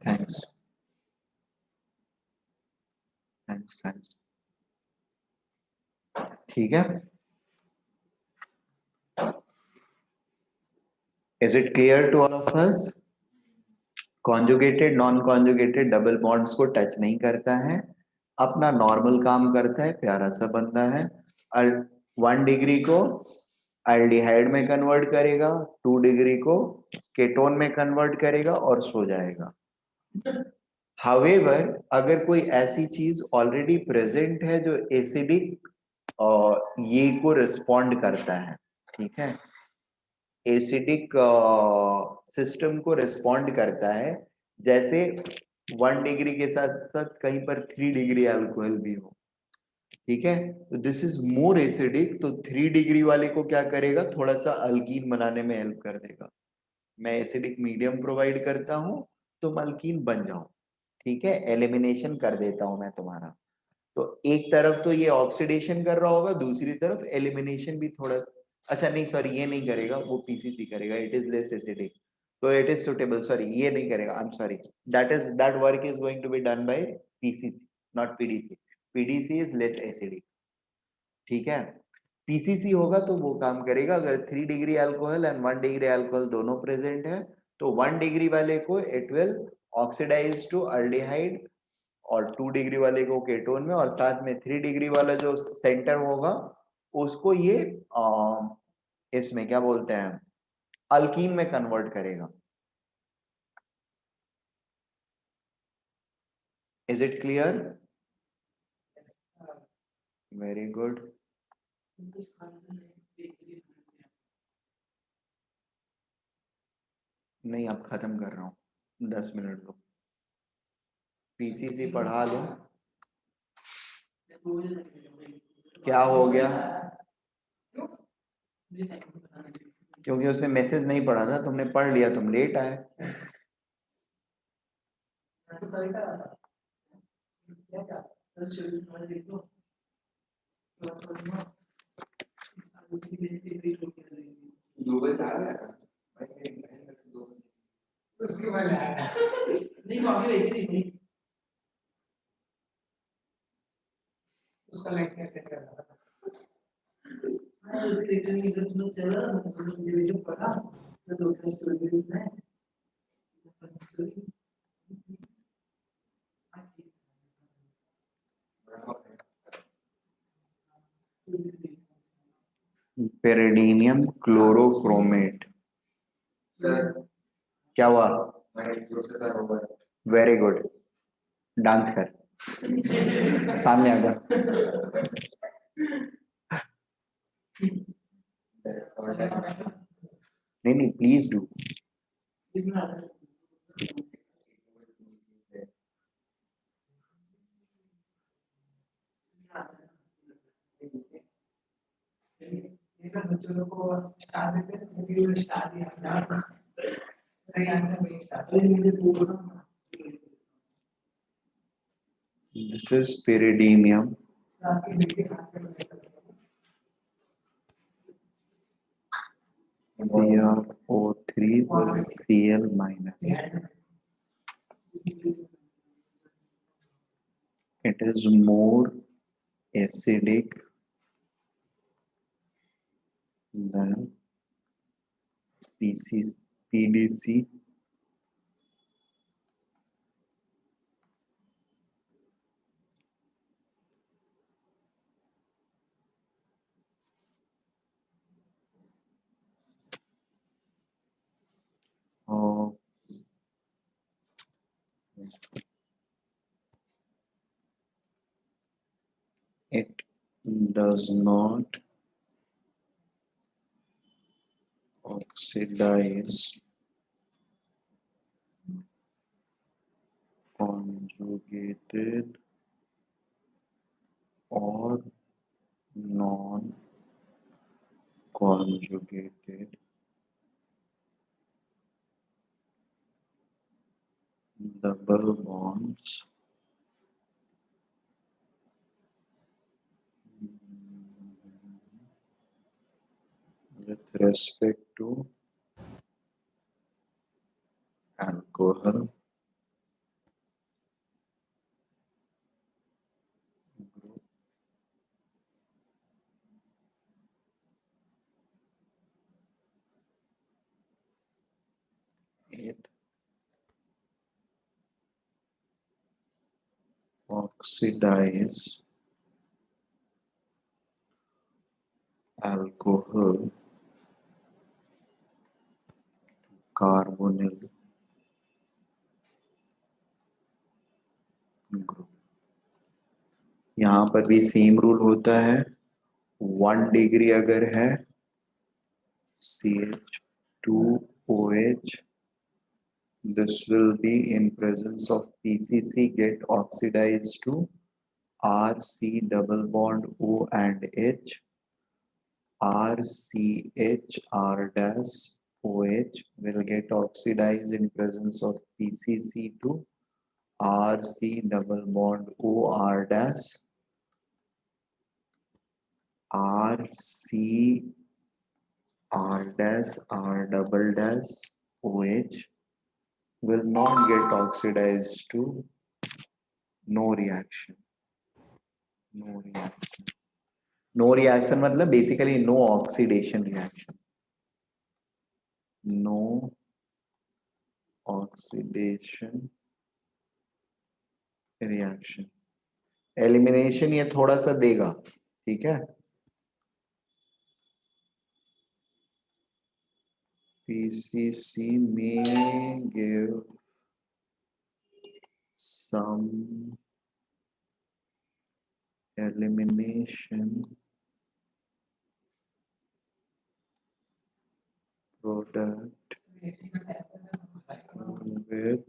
थैंक्स थैंक्स थैंक्स, ठीक है। Is it clear to all of us? Conjugated non conjugated double bonds को टच नहीं करता है, अपना नॉर्मल काम करता है, प्यारा सा बंदा है। 1 डिग्री को एल्डिहाइड में कन्वर्ट करेगा, 2 डिग्री को केटोन में कन्वर्ट करेगा और सो जाएगा। हावेवर अगर कोई ऐसी चीज ऑलरेडी प्रेजेंट है जो एसिडिक ये को रिस्पॉन्ड करता है, ठीक है, एसिडिक सिस्टम को रिस्पॉन्ड करता है, जैसे 1 डिग्री के साथ साथ कहीं पर 3 डिग्री अल्कोहल भी हो, ठीक है, तो दिस इज मोर एसिडिक, तो 3 डिग्री वाले को क्या करेगा, थोड़ा सा अल्कीन बनाने में हेल्प कर देगा। मैं एसिडिक मीडियम प्रोवाइड करता हूं, तुम अल्कीन बन जाओ, ठीक है, एलिमिनेशन कर देता हूं मैं तुम्हारा। तो एक तरफ तो ये ऑक्सीडेशन कर रहा होगा, दूसरी तरफ एलिमिनेशन भी थोड़ा, अच्छा नहीं सॉरी ये नहीं करेगा, वो पीसीसी करेगा, इट इज लेस एसिडिक, तो इट इज सुटेबल, सॉरी ये नहीं करेगा, I am sorry, that work is going to be done by PCC not PDC, PDC is less acidic, ठीक है। पीसीसी होगा तो वो काम करेगा अगर 3 degree alcohol and 1 degree alcohol दोनों प्रेजेंट है, तो 1 डिग्री वाले को it will oxidize to aldehyde और 2 डिग्री वाले को केटोन में, और साथ में 3 डिग्री वाला जो सेंटर होगा उसको ये इसमें क्या बोलते हैं अल्कीन में कन्वर्ट करेगा। Is it clear? Very good. नहीं अब खत्म कर रहा हूँ, 10 मिनट दो, पीसीसी पढ़ा लो। क्या हो गया? क्योंकि उसने मैसेज नहीं पढ़ा था, तुमने पढ़ लिया, तुम लेट आए। उसके बाद नहीं मांगे एक ही उसका लाइक कर रहा था। हाँ उसके रिटर्न की जरूरत चला मुझे जो पढ़ा तो दूसरा स्टोरी में पेरिडीनियम क्लोरोक्रोमेट। क्या हुआ? वेरी गुड, डांस कर, सामने आ जा। नहीं नहीं, प्लीज डू। बच्चों को स्टार देते हैं, वो स्टार दिया सही आंसर वही स्टार मुझे पूरा दिस इज पेरिडीनियम आपकी बेटी हाथ में CrO3 plus Cl minus. It is more acidic than PDC. Oh, it does not oxidize conjugated or non-conjugated double bonds with respect to alcohol group. It oxidize alcohol carbonyl group. यहाँ पर भी same rule होता है, 1 degree अगर है CH2OH, this will be in presence of PCC get oxidized to RC double bond O and H. RCH R dash OH will get oxidized in presence of PCC to RC double bond O R dash. RC R dash R double dash OH will not get oxidized to no reaction. No reaction. No reaction मतलब basically no oxidation reaction. No oxidation reaction. Elimination ये थोड़ा सा देगा, ठीक है? PCC may give some elimination product with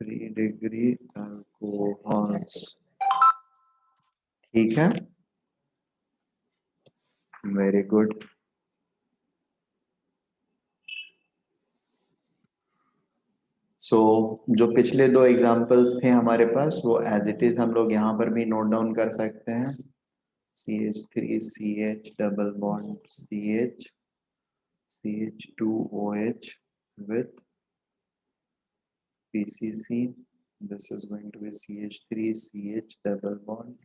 3 degree alcohols. ठीक है, very good. सो जो पिछले 2 एग्जाम्पल्स थे हमारे पास वो एज इट इज हम लोग यहाँ पर भी नोट डाउन कर सकते हैं. CH3CH double bond CH CH2OH with PCC. This is going to be CH3CH double bond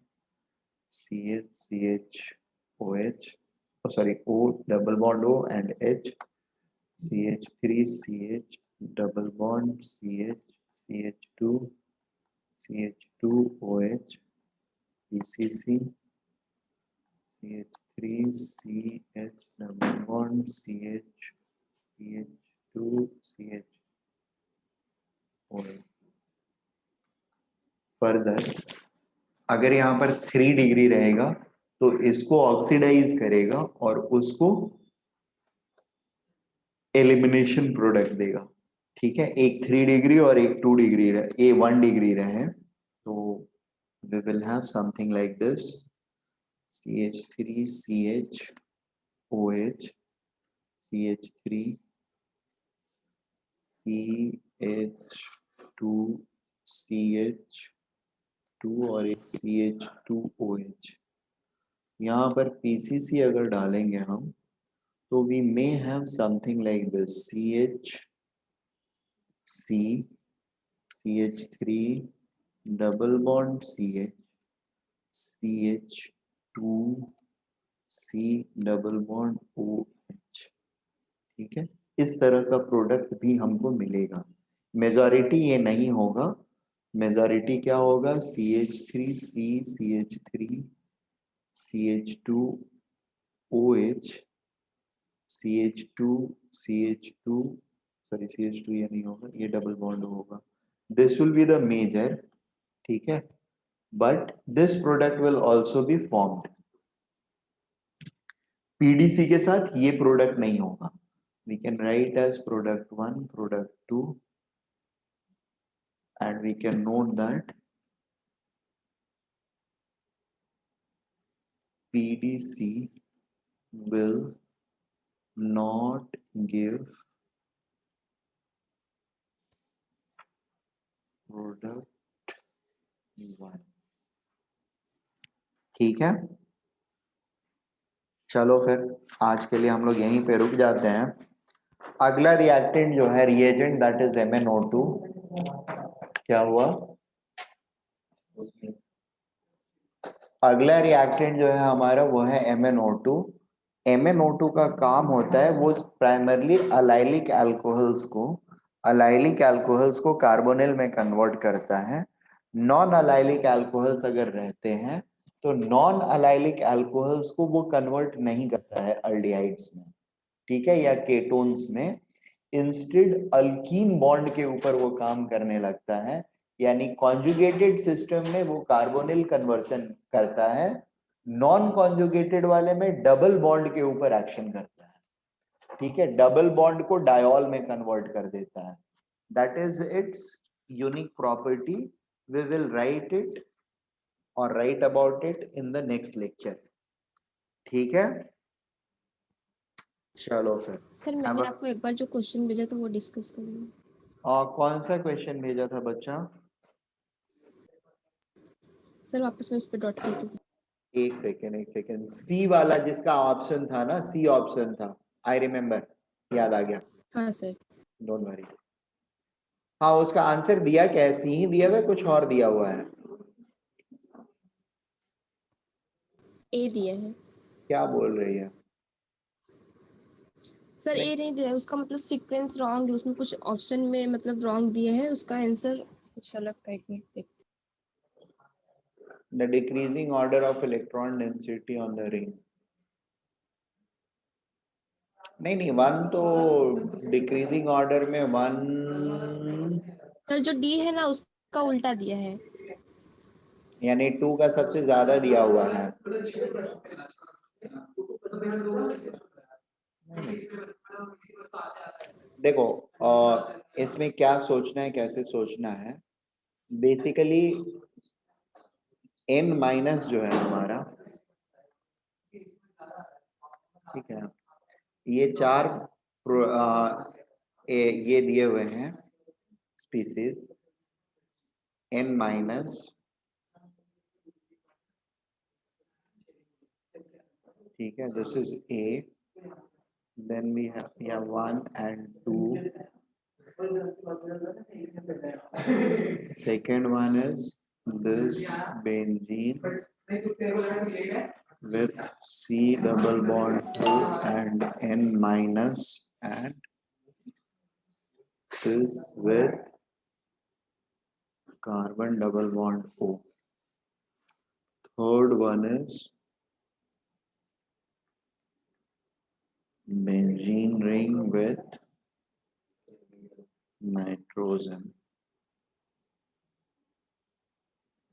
CHCHOH. Oh, sorry, O double bond O and H. CH3CH double bond CH2 CH2OH PCC CH3 CH double bond CH2 CH further अगर यहाँ पर 3 degree रहेगा तो इसको oxidise करेगा और उसको elimination product देगा। ठीक है, एक 3 डिग्री और एक 2 डिग्री रहे, ये 1 डिग्री रहे तो we will have something like this CH3 CH OH CH3 CH2 CH2 और एक CH2OH। यहाँ पर PCC अगर डालेंगे हम तो we may have something like this CHC CH3 double bond CH CH2 C double bond OH। ठीक है, इस तरह का प्रोडक्ट भी हमको मिलेगा। मेजॉरिटी ये नहीं होगा, मेजॉरिटी क्या होगा CH3C CH3 CH2 OH CH2 CH2 sorry CH2 ये नहीं होगा, ये डबल बॉन्ड होगा। This will be the major. ठीक है, but this product will also be formed. PDC के साथ ये प्रोडक्ट नहीं होगा। We can write as product 1, product 2 and we can note that PDC will not give product 1। ठीक है, चलो फिर आज के लिए हम लोग यहीं पे रुक जाते हैं। अगला रिएक्टेंट जो है रिएजेंट दैट इज MnO2। क्या हुआ? अगला रिएक्टेंट जो है हमारा वो है MnO2। MnO2 का काम होता है वो प्राइमरली अलाइलिक अल्कोहल्स को कार्बोनिल में कन्वर्ट करता है। नॉन अलाइलिक अल्कोहल्स अगर रहते हैं तो नॉन अलाइलिक अल्कोहल्स को वो कन्वर्ट नहीं करता है अल्डिहाइड्स में, ठीक है, या केटोन्स में। इंस्टेड अल्कीन बॉन्ड के ऊपर वो काम करने लगता है, यानी कॉन्जुगेटेड सिस्टम में वो कार्बोनिल कन्वर्सन करता है, नॉन कॉन्जुगेटेड वाले में डबल बॉन्ड के ऊपर एक्शन करता है। ठीक है, डबल बॉन्ड को डायोल में कन्वर्ट कर देता है। That is its unique property. We will write it और write about it in the next lecture. ठीक है, चलो फिर। सर मैंने आपको एक बार जो क्वेश्चन भेजा था वो डिस्कस करेंगे। कौन सा क्वेश्चन भेजा था बच्चा? सर वापस मैं उस पर डॉट करती हूँ। एक सेकेंड, सी वाला जिसका ऑप्शन था ना, सी ऑप्शन था, आई रिमेम्बर, याद आ गया। हाँ सर। Don't worry. हाँ, उसका आंसर दिया क्या है? सी ही दिया हुआ है, कुछ और दिया हुआ है? ए दिया है। क्या बोल रही है? सर ए नहीं दिया है, उसका मतलब सीक्वेंस रॉन्ग है, उसमें कुछ ऑप्शन में मतलब रॉन्ग दिया है, उसका आंसर कुछ अलग का। एक मिनट देखते। The decreasing order of electron density on the ring। नहीं, वन तो डिक्रीजिंग ऑर्डर में वन। सर जो डी है ना उसका उल्टा दिया है, यानी 2 का सबसे ज्यादा दिया हुआ है। देखो, इसमें क्या सोचना है, कैसे सोचना है, बेसिकली n माइनस जो है हमारा, ठीक है, ये 4 ये दिए हुए हैं स्पीसीज n माइनस, ठीक है, this is A, then we have 1 and 2, second one is this benzene with C double bond 2 and N minus, and this with carbon double bond O. Third one is benzene ring with nitrogen,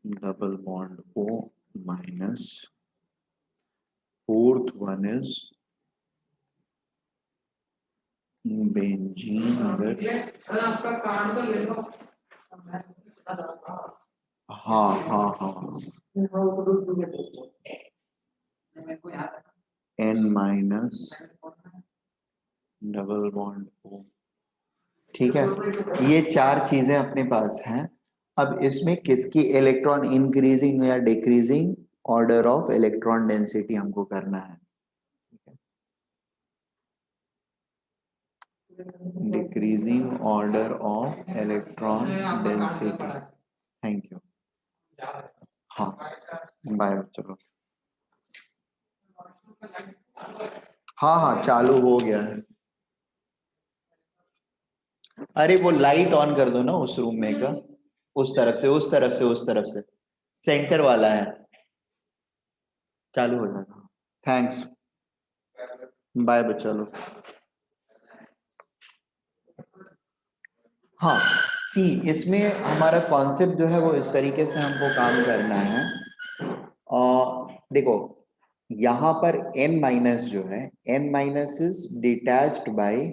double bond O minus. Fourth one is benzene with, sir आपका card तो ले लो हाँ हाँ हाँ, मेरे को याद है N minus double bond O। ठीक है, ये चार चीजें अपने पास हैं। अब इसमें किसकी इलेक्ट्रॉन इंक्रीजिंग या decreasing order of electron density हमको करना है। Decreasing order of electron density. Thank you. हाँ बाय, चलो। हाँ हाँ चालू हो गया है। अरे वो लाइट ऑन कर दो ना उस रूम में का, उस तरफ से उस तरफ से उस तरफ से, सेंटर वाला है, चालू हो जाएगा। थैंक्स, बाय बच्चा लोग। हाँ सी, इसमें हमारा कॉन्सेप्ट जो है वो इस तरीके से हमको काम करना है। देखो यहाँ पर n माइनस जो है, n minus is detached by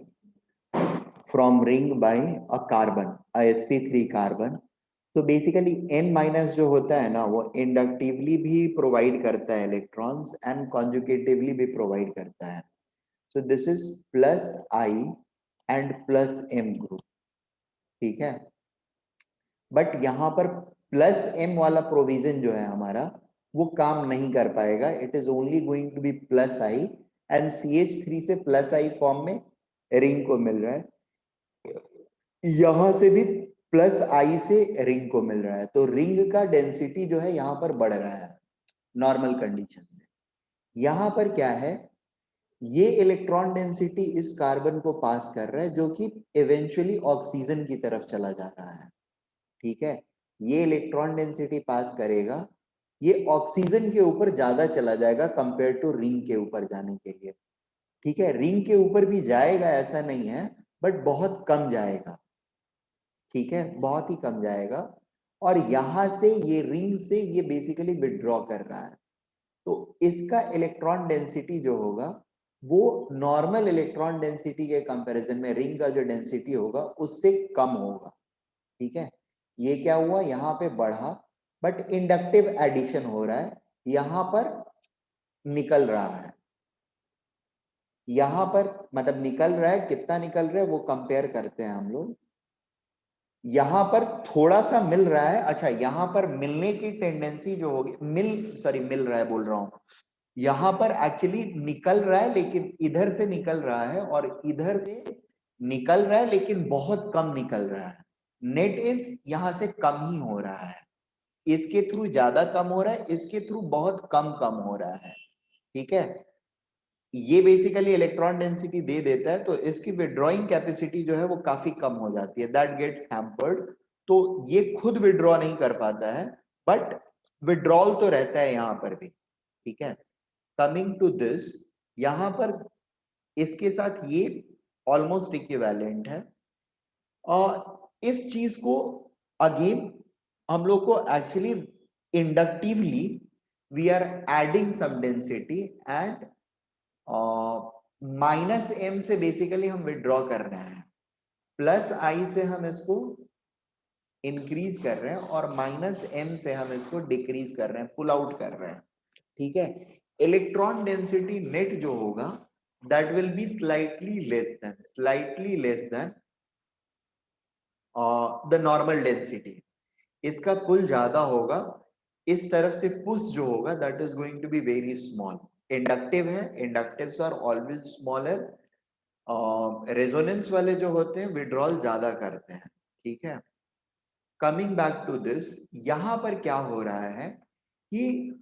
from ring by a carbon, sp3 carbon. तो बेसिकली n माइनस जो होता है ना वो इंडक्टिवली भी प्रोवाइड करता है इलेक्ट्रॉन्स एंड कॉन्जुगेटिवली भी प्रोवाइड करता है। So this is plus I and plus m group, ठीक है। बट यहाँ पर प्लस m वाला प्रोविजन जो है हमारा वो काम नहीं कर पाएगा। It is only going to be plus I and CH3 से प्लस I फॉर्म में रिंग को मिल रहा है, यहां से भी प्लस I से रिंग को मिल रहा है। तो रिंग का डेंसिटी जो है यहाँ पर बढ़ रहा है नॉर्मल कंडीशन से। यहाँ पर क्या है, ये इलेक्ट्रॉन डेंसिटी इस कार्बन को पास कर रहा है जो कि इवेंचुअली ऑक्सीजन की तरफ चला जा रहा है, ठीक है। ये इलेक्ट्रॉन डेंसिटी पास करेगा, ये ऑक्सीजन के ऊपर ज्यादा चला जाएगा कंपेयर टू रिंग के ऊपर जाने के लिए, ठीक है। रिंग के ऊपर भी जाएगा ऐसा नहीं है, बट बहुत कम जाएगा, ठीक है, बहुत ही कम जाएगा। और यहां से ये रिंग से ये बेसिकली विड्रॉ कर रहा है। तो इसका इलेक्ट्रॉन डेंसिटी जो होगा वो नॉर्मल इलेक्ट्रॉन डेंसिटी के कंपैरिजन में रिंग का जो डेंसिटी होगा उससे कम होगा, ठीक है। ये क्या हुआ, यहाँ पे बढ़ा, बट इंडक्टिव एडिशन हो रहा है, यहां पर निकल रहा है, यहां पर मतलब निकल रहा है, कितना निकल रहा है वो कंपेयर करते हैं हम लोग। यहां पर थोड़ा सा मिल रहा है, अच्छा यहां पर मिलने की टेंडेंसी जो होगी, मिल रहा है बोल रहा हूं, यहां पर एक्चुअली निकल रहा है लेकिन इधर से निकल रहा है और इधर से निकल रहा है लेकिन बहुत कम निकल रहा है। नेट इज यहां से कम ही हो रहा है, इसके थ्रू ज्यादा कम हो रहा है, इसके थ्रू बहुत कम कम हो रहा है, ठीक है। ये बेसिकली इलेक्ट्रॉन डेंसिटी दे देता है, तो इसकी विड्रॉइंग कैपेसिटी जो है वो काफी कम हो जाती है, दैट गेट्स हैम्पर्ड। तो ये खुद विड्रॉ नहीं कर पाता है, बट विड्रॉल तो रहता है यहां पर भी, ठीक है। कमिंग टू दिस, यहां पर इसके साथ ये ऑलमोस्ट इक्विवेलेंट है। और इस चीज को अगेन हम लोग को actually inductively we are adding some density and minus m से बेसिकली हम विड्रॉ कर रहे हैं, प्लस I से हम इसको इंक्रीज कर रहे हैं और माइनस m से हम इसको डिक्रीज कर रहे हैं, पुल आउट कर रहे हैं, ठीक है। इलेक्ट्रॉन डेंसिटी नेट जो होगा that will be slightly less than the normal density. इसका पुल ज्यादा होगा, इस तरफ से पुश जो होगा that is going to be very small. Inductive है, inductives are always smaller, resonance वाले जो होते हैं विड्रॉल ज्यादा करते हैं, ठीक है। कमिंग बैक टू दिस, यहां पर क्या हो रहा है कि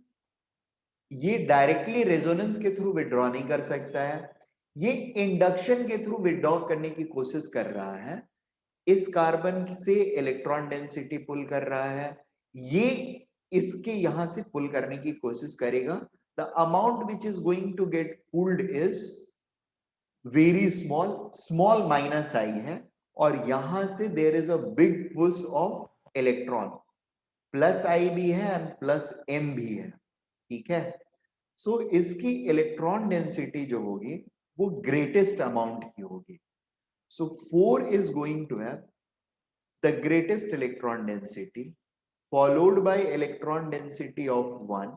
ये डायरेक्टली रेजोनेंस के थ्रू विड्रॉ नहीं कर सकता है, ये इंडक्शन के थ्रू विड्रॉ करने की कोशिश कर रहा है। इस कार्बन से इलेक्ट्रॉन डेंसिटी पुल कर रहा है, ये इसके यहां से पुल करने की कोशिश करेगा। The amount which is going to get pulled is very small minus I है, और यहां से there is a big push of electron, plus I भी है एंड प्लस एम भी है, ठीक है। सो इसकी इलेक्ट्रॉन डेंसिटी जो होगी वो ग्रेटेस्ट अमाउंट की होगी। So 4 is going to have the greatest electron density, followed by electron density of 1,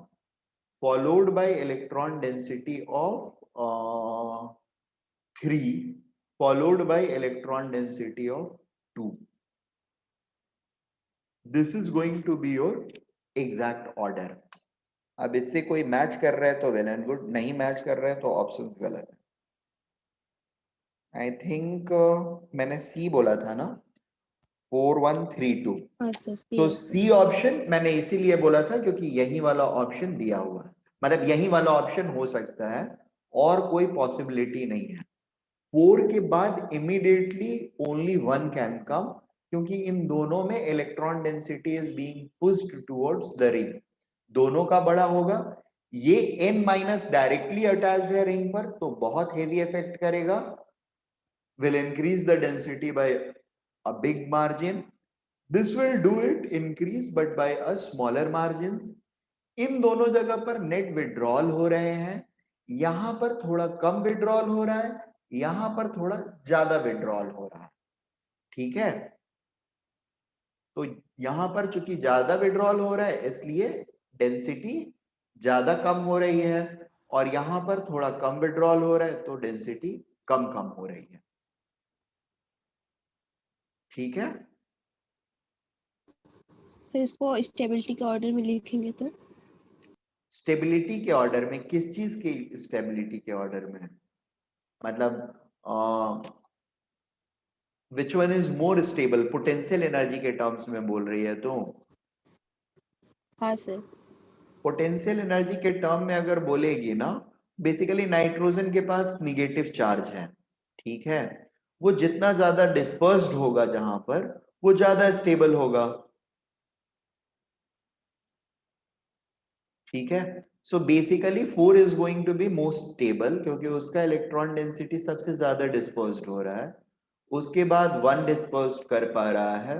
followed by electron density of 3, followed by electron density of 2. This is going to be your exact order. अब इससे कोई match कर रहा है तो well and good, नहीं match कर रहा है तो ऑप्शंस गलत है। आई थिंक मैंने सी बोला था ना, 4132। हाँ सर, तो सी ऑप्शन मैंने इसीलिए बोला था क्योंकि यही वाला ऑप्शन दिया हुआ है, मतलब यही वाला ऑप्शन हो सकता है और कोई पॉसिबिलिटी नहीं है। 4 के बाद इमीडिएटली ओनली 1 कैन कम, क्योंकि इन दोनों में electron density is being pushed towards the ring, दोनों का बड़ा होगा। ये n माइनस डायरेक्टली अटैच्ड है रिंग पर तो बहुत हेवी इफेक्ट करेगा, will increase the density by a big margin. This will do it increase but by a smaller margins. इन दोनों जगह पर नेट विड्रॉल हो रहे हैं, यहां पर थोड़ा कम विड्रॉल हो रहा है, यहां पर थोड़ा ज्यादा विड्रॉल हो रहा है, ठीक है। तो यहां पर चूंकि ज्यादा विड्रॉल हो रहा है इसलिए डेंसिटी ज्यादा कम हो रही है, और यहां पर थोड़ा कम विड्रॉल हो रहा है तो डेंसिटी कम हो रही है, ठीक है। सर इसको स्टेबिलिटी के ऑर्डर में लिखेंगे तो स्टेबिलिटी के ऑर्डर में, किस चीज की स्टेबिलिटी के ऑर्डर में, मतलब which one is more stable, potential energy के टर्म्स में बोल रही है तो हाँ सर। पोटेंशियल एनर्जी के टर्म में अगर बोलेगी ना, बेसिकली नाइट्रोजन के पास निगेटिव चार्ज है, ठीक है। वो जितना ज्यादा डिस्पर्स्ड होगा जहां पर वो ज्यादा स्टेबल होगा, ठीक है। So basically 4 is going to be most stable क्योंकि उसका इलेक्ट्रॉन डेंसिटी सबसे ज्यादा डिस्पर्स्ड हो रहा है, उसके बाद 1 डिस्पर्स कर पा रहा है,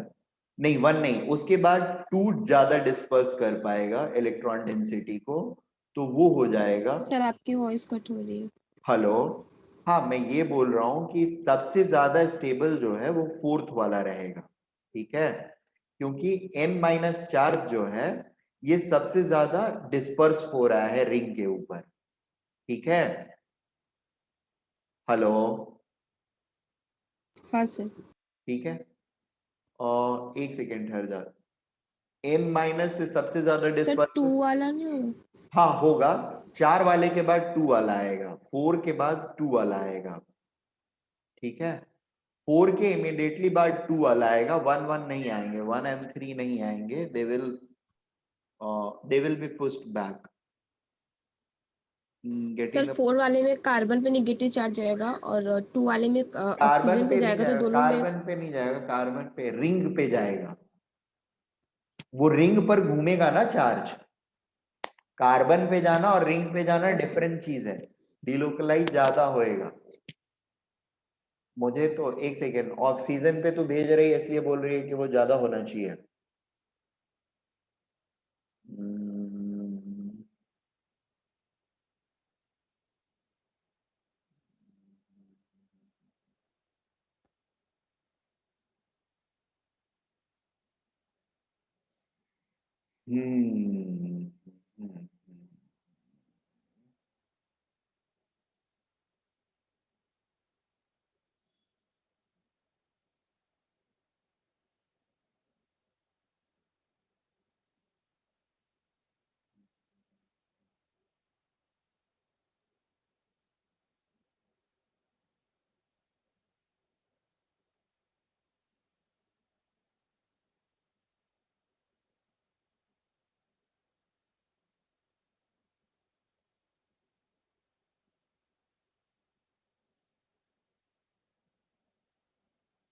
नहीं 1 नहीं, उसके बाद 2 ज्यादा डिस्पर्स कर पाएगा इलेक्ट्रॉन डेंसिटी को, तो वो हो जाएगा। सर आपकी वॉइस कट हो रही है। हेलो, हाँ मैं ये बोल रहा हूं कि सबसे ज्यादा स्टेबल जो है वो 4th वाला रहेगा, ठीक है, क्योंकि n माइनस चार्ज जो है ये सबसे ज्यादा डिस्पर्स हो रहा है रिंग के ऊपर, ठीक है। हेलो, हाँ सर। ठीक है, और एक सेकेंड ठहर जा, n माइनस से सबसे ज्यादा सर डिस्पर्स, 2 वाला नहीं होगा? हाँ होगा, 4 वाले के बाद 2 वाला आएगा, 4 के बाद 2 वाला आएगा, ठीक है। 4 के इमीडिएटली बाद 2 वाला आएगा, 1 1 नहीं आएंगे, 1 and 3 नहीं आएंगे, they will be pushed back, getting sir the 4 वाले में कार्बन पे नेगेटिव चार्ज जाएगा और 2 वाले में कार्बन ऑक्सीजन पे पे नहीं जाएगा, तो जाएगा, दोनों में कार्बन पे नहीं जाएगा, कार्बन पे रिंग पे जाएगा, वो रिंग पर घूमेगा ना चार्ज, कार्बन पे जाना और रिंग पे जाना डिफरेंट चीज है, डिलोकलाइज ज्यादा होएगा। मुझे तो एक सेकेंड, ऑक्सीजन पे तो भेज रही है इसलिए बोल रही है कि वो ज्यादा होना चाहिए। हम्म,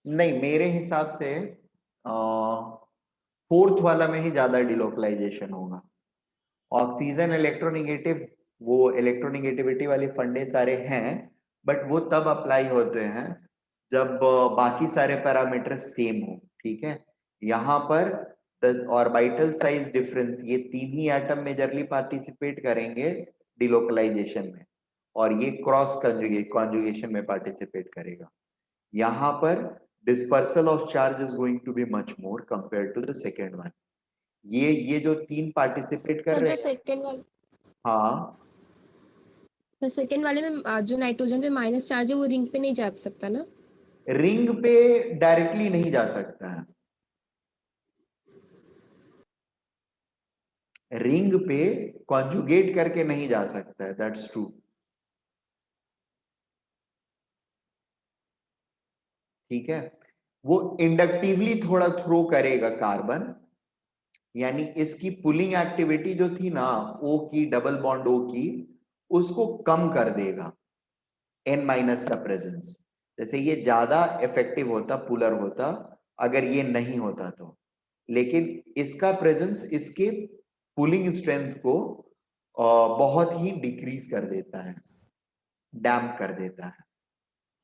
नहीं मेरे हिसाब से 4th वाला में ही ज्यादा डिलोकलाइजेशन होगा। ऑक्सीजन इलेक्ट्रोनिगेटिव, वो इलेक्ट्रोनिगेटिविटी वाले फंडे सारे हैं, बट वो तब अप्लाई होते हैं जब बाकी सारे पैरामीटर सेम हो, ठीक है। यहाँ पर द ऑर्बिटल साइज डिफरेंस, ये तीन ही एटम मेजरली पार्टिसिपेट करेंगे डिलोकलाइजेशन में, और ये क्रॉस कॉन्जुगेशन में पार्टिसिपेट करेगा। यहाँ पर dispersal of charge is going to be much more compare to the second one. ये जो तीन पार्टिसिपेट कर सर रहे जो हैं, सेकंड वाले हाँ सर सेकंड वाले में जो नाइट्रोजन पे माइनस चार्ज है वो रिंग पे नहीं जा सकता ना? रिंग पे डायरेक्टली नहीं जा सकता है, रिंग पे कॉन्जुगेट करके नहीं जा सकता है, दैट्स ट्रू। ठीक है, वो इंडक्टिवली थोड़ा थ्रो करेगा कार्बन, यानी इसकी पुलिंग एक्टिविटी जो थी ना ओ की, डबल बॉन्ड ओ की, उसको कम कर देगा N माइनस का प्रेजेंस। जैसे ये ज्यादा इफेक्टिव होता, पुलर होता अगर ये नहीं होता तो, लेकिन इसका प्रेजेंस इसके पुलिंग स्ट्रेंथ को बहुत ही डिक्रीज कर देता है, डैम्प कर देता है।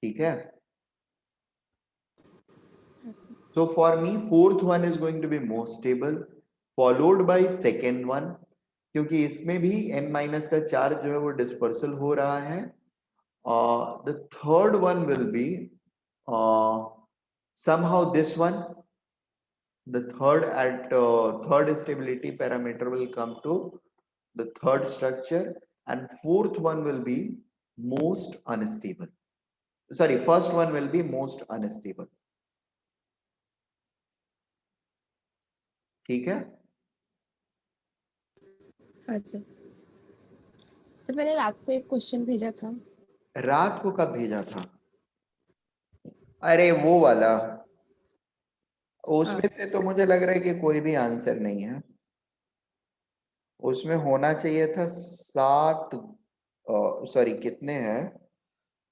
ठीक है, so for me fourth one is going to be more stable followed by second one, क्योंकि इसमें भी N माइनस का चार्ज जो है वो डिस्पर्सल हो रहा है। The third one will be somehow this one, the third third stability parameter will come to the third structure, and fourth one will be most unstable, sorry first one will be most unstable। ठीक है, हाँ sir. Sir मैंने रात को एक question भेजा था। रात को कब भेजा था? अरे वो वाला, उसमें से तो मुझे लग रहा है कि कोई भी आंसर नहीं है, उसमें होना चाहिए था 7, सॉरी कितने हैं,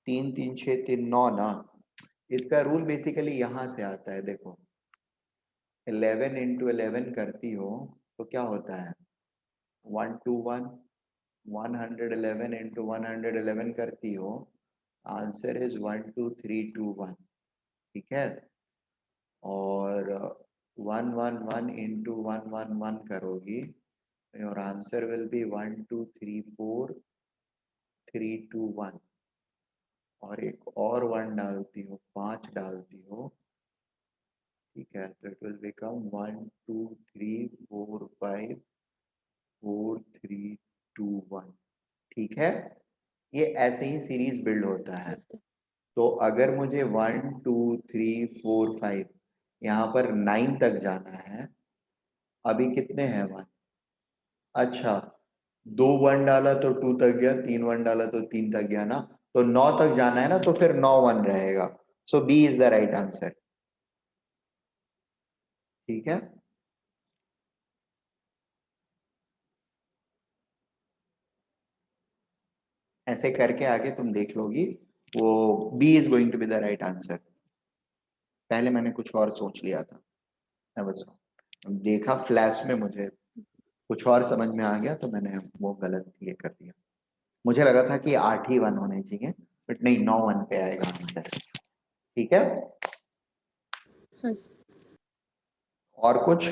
3 3 6 3 9 ना। इसका रूल बेसिकली यहां से आता है, देखो 11 इंटू 11 करती हो तो क्या होता है, 121, 111 इंटू 111 करती हो, आंसर इज 12321। ठीक है, और 111 इंटू 111 करोगी, योर आंसर विल बी 1234321, और एक और 1 डालती हो, 5 डालती हो, ठीक है, तो इट विल बिकम 123454321। ठीक है, ये ऐसे ही सीरीज बिल्ड होता है। तो अगर मुझे 1 2 3 4 5 यहाँ पर 9 तक जाना है, अभी कितने हैं 1, अच्छा 2 1 डाला तो 2 तक गया, 3 1 डाला तो 3 तक गया ना, तो 9 तक जाना है ना, तो फिर 9 1 रहेगा, so B is the right answer. ठीक है, ऐसे करके आगे तुम देख लोगी, वो B is going to be the right answer. पहले मैंने कुछ और सोच लिया था, मैं बताऊं, देखा फ्लैश में मुझे कुछ और समझ में आ गया, तो मैंने वो गलत ये कर दिया। मुझे लगा था कि 8 ही 1 होने चाहिए, बट नहीं, 9 1 पे आएगा आंसर। ठीक है, हाँ सर। और कुछ,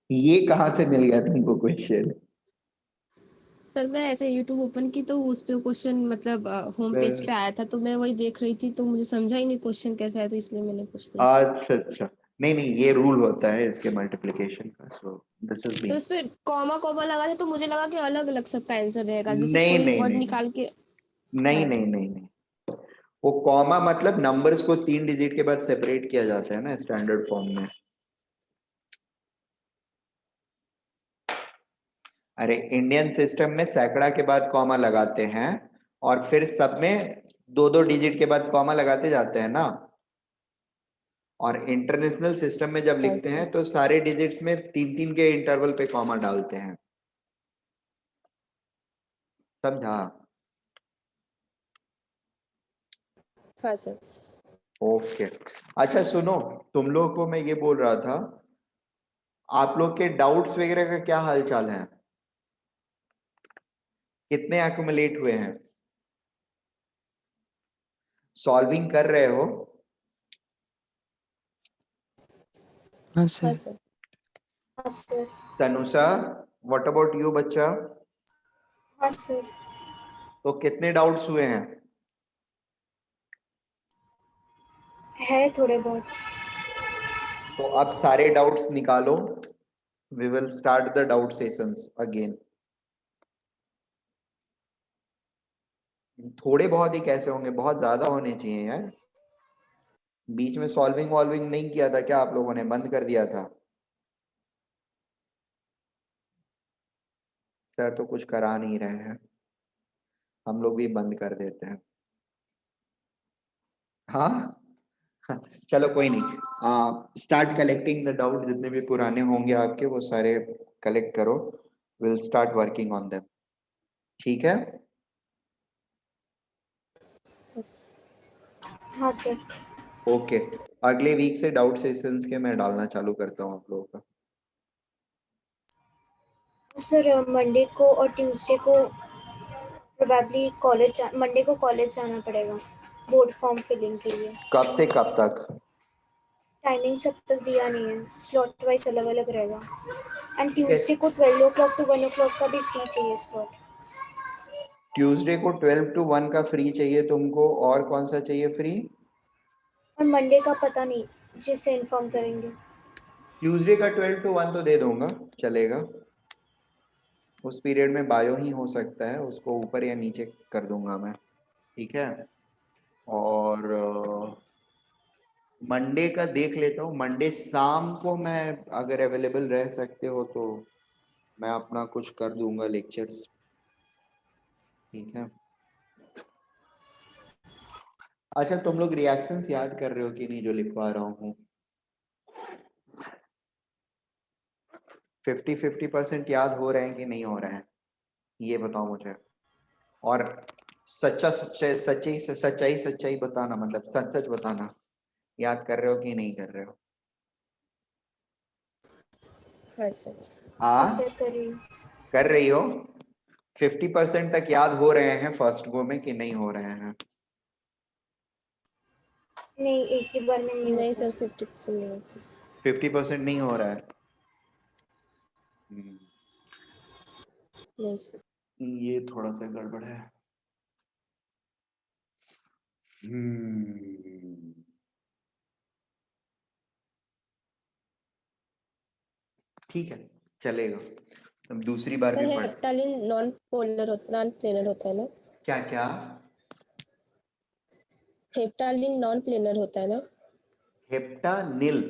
ये कहाँ से मिल गया तुमको क्वेश्चन? सर मैं ऐसे यूट्यूब ओपन की तो उस पे क्वेश्चन मतलब होम पेज पे आया था, तो मैं वही देख रही थी, तो मुझे समझा ही नहीं क्वेश्चन कैसा है, तो इसलिए मैंने पूछ लिया। अच्छा अच्छा, नहीं नहीं, ये रूल होता है इसके मल्टीप्लिकेशन का, सो दिस इज तो मी। उस पे कॉमा कॉमा लगा था, तो मुझे लगा कि अलग अलग सबका आंसर रहेगा, जैसे नहीं कोई नहीं वर्ड नहीं निकाल के। नहीं हाँ नहीं नहीं नहीं, वो कॉमा मतलब नंबर्स को 3 डिजिट के बाद सेपरेट किया जाता है ना स्टैंडर्ड फॉर्म में। अरे इंडियन सिस्टम में सैकड़ा के बाद कॉमा लगाते हैं, और फिर सब में 2 2 डिजिट के बाद कॉमा लगाते जाते हैं ना, और इंटरनेशनल सिस्टम में जब लिखते हैं तो सारे डिजिट्स में 3 3 के इंटरवल पे कॉमा डालते हैं। समझा? हाँ सर। ओके, अच्छा सुनो, तुम लोग को मैं ये बोल रहा था, आप लोग के डाउट्स वगैरह का क्या हाल चाल है, कितने एक्युमुलेट हुए हैं? सॉल्विंग कर रहे हो? हाँ हाँ सर। सर। हाँ sir. Tanusha, what about you बच्चा? हाँ सर। तो कितने डाउट्स हुए हैं? है थोड़े बहुत। तो अब सारे डाउट्स निकालो। We will start the doubt sessions again. थोड़े बहुत ही कैसे होंगे, बहुत ज्यादा होने चाहिए यार। बीच में सॉल्विंग वॉल्विंग नहीं किया था क्या आप लोगों ने? बंद कर दिया था? सर तो कुछ करा नहीं रहे हैं, हम लोग भी बंद कर देते हैं। हाँ चलो कोई नहीं, स्टार्ट कलेक्टिंग द डाउट। जितने भी पुराने होंगे आपके वो सारे कलेक्ट करो। Will start working on them, ठीक है? Yes. हाँ सर। ओके, अगले वीक से डाउट सेशंस के मैं डालना चालू करता हूँ आप लोगों का। सर मंडे को और ट्यूसडे को प्रोबेबली मंडे को कॉलेज जाना पड़ेगा बोर्ड फॉर्म फिलिंग के लिए। कब से कब तक? टाइमिंग सब तक दिया नहीं है, स्लॉट वाइज अलग अलग रहेगा। एंड ट्यूसडे को 12 o'clock to 1 o'clock का भी फ्री चाहिए स्लॉट। ट्यूसडे को 12 to 1 का फ्री चाहिए तुमको, और कौन सा चाहिए फ्री? और मंडे का पता नहीं, जिसे इन्फॉर्म करेंगे। ट्यूसडे का 12 to 1 तो दे दूंगा, चलेगा। उस पीरियड में बायो ही हो सकता है, उसको ऊपर या नीचे कर दूंगा मैं, ठीक है? और मंडे का देख लेता हूँ, मंडे शाम को मैं अगर अवेलेबल रह सकते हो तो मैं अपना कुछ कर दूंगा लेक्चर्स, ठीक है? अच्छा, तुम लोग रिएक्शंस याद कर रहे हो कि नहीं जो लिखवा रहा हूँ? 50-50% याद हो रहे हैं कि नहीं हो रहे हैं, ये बताओ मुझे। और सच्चाई बताना, मतलब सच सच बताना, याद कर रहे हो कि नहीं कर रहे हो? हाँ सर। हाँ हाँ, सर कर रही हूँ। कर रही हो? 50% तक याद हो रहे हैं फर्स्ट गो में कि नहीं हो रहे हैं? नहीं, एक ही बार में नहीं नहीं होता। सर, 50% नहीं होती। 50% नहीं हो रहा है। नहीं सर। ये थोड़ा सा गड़बड़ है। ठीक है, चलेगा। अब दूसरी बार सर भी पढ़। हेप्टालिन नॉन प्लेनर होता है ना? क्या क्या? हेप्टालिन नॉन प्लेनर होता है ना? हेप्टानिल?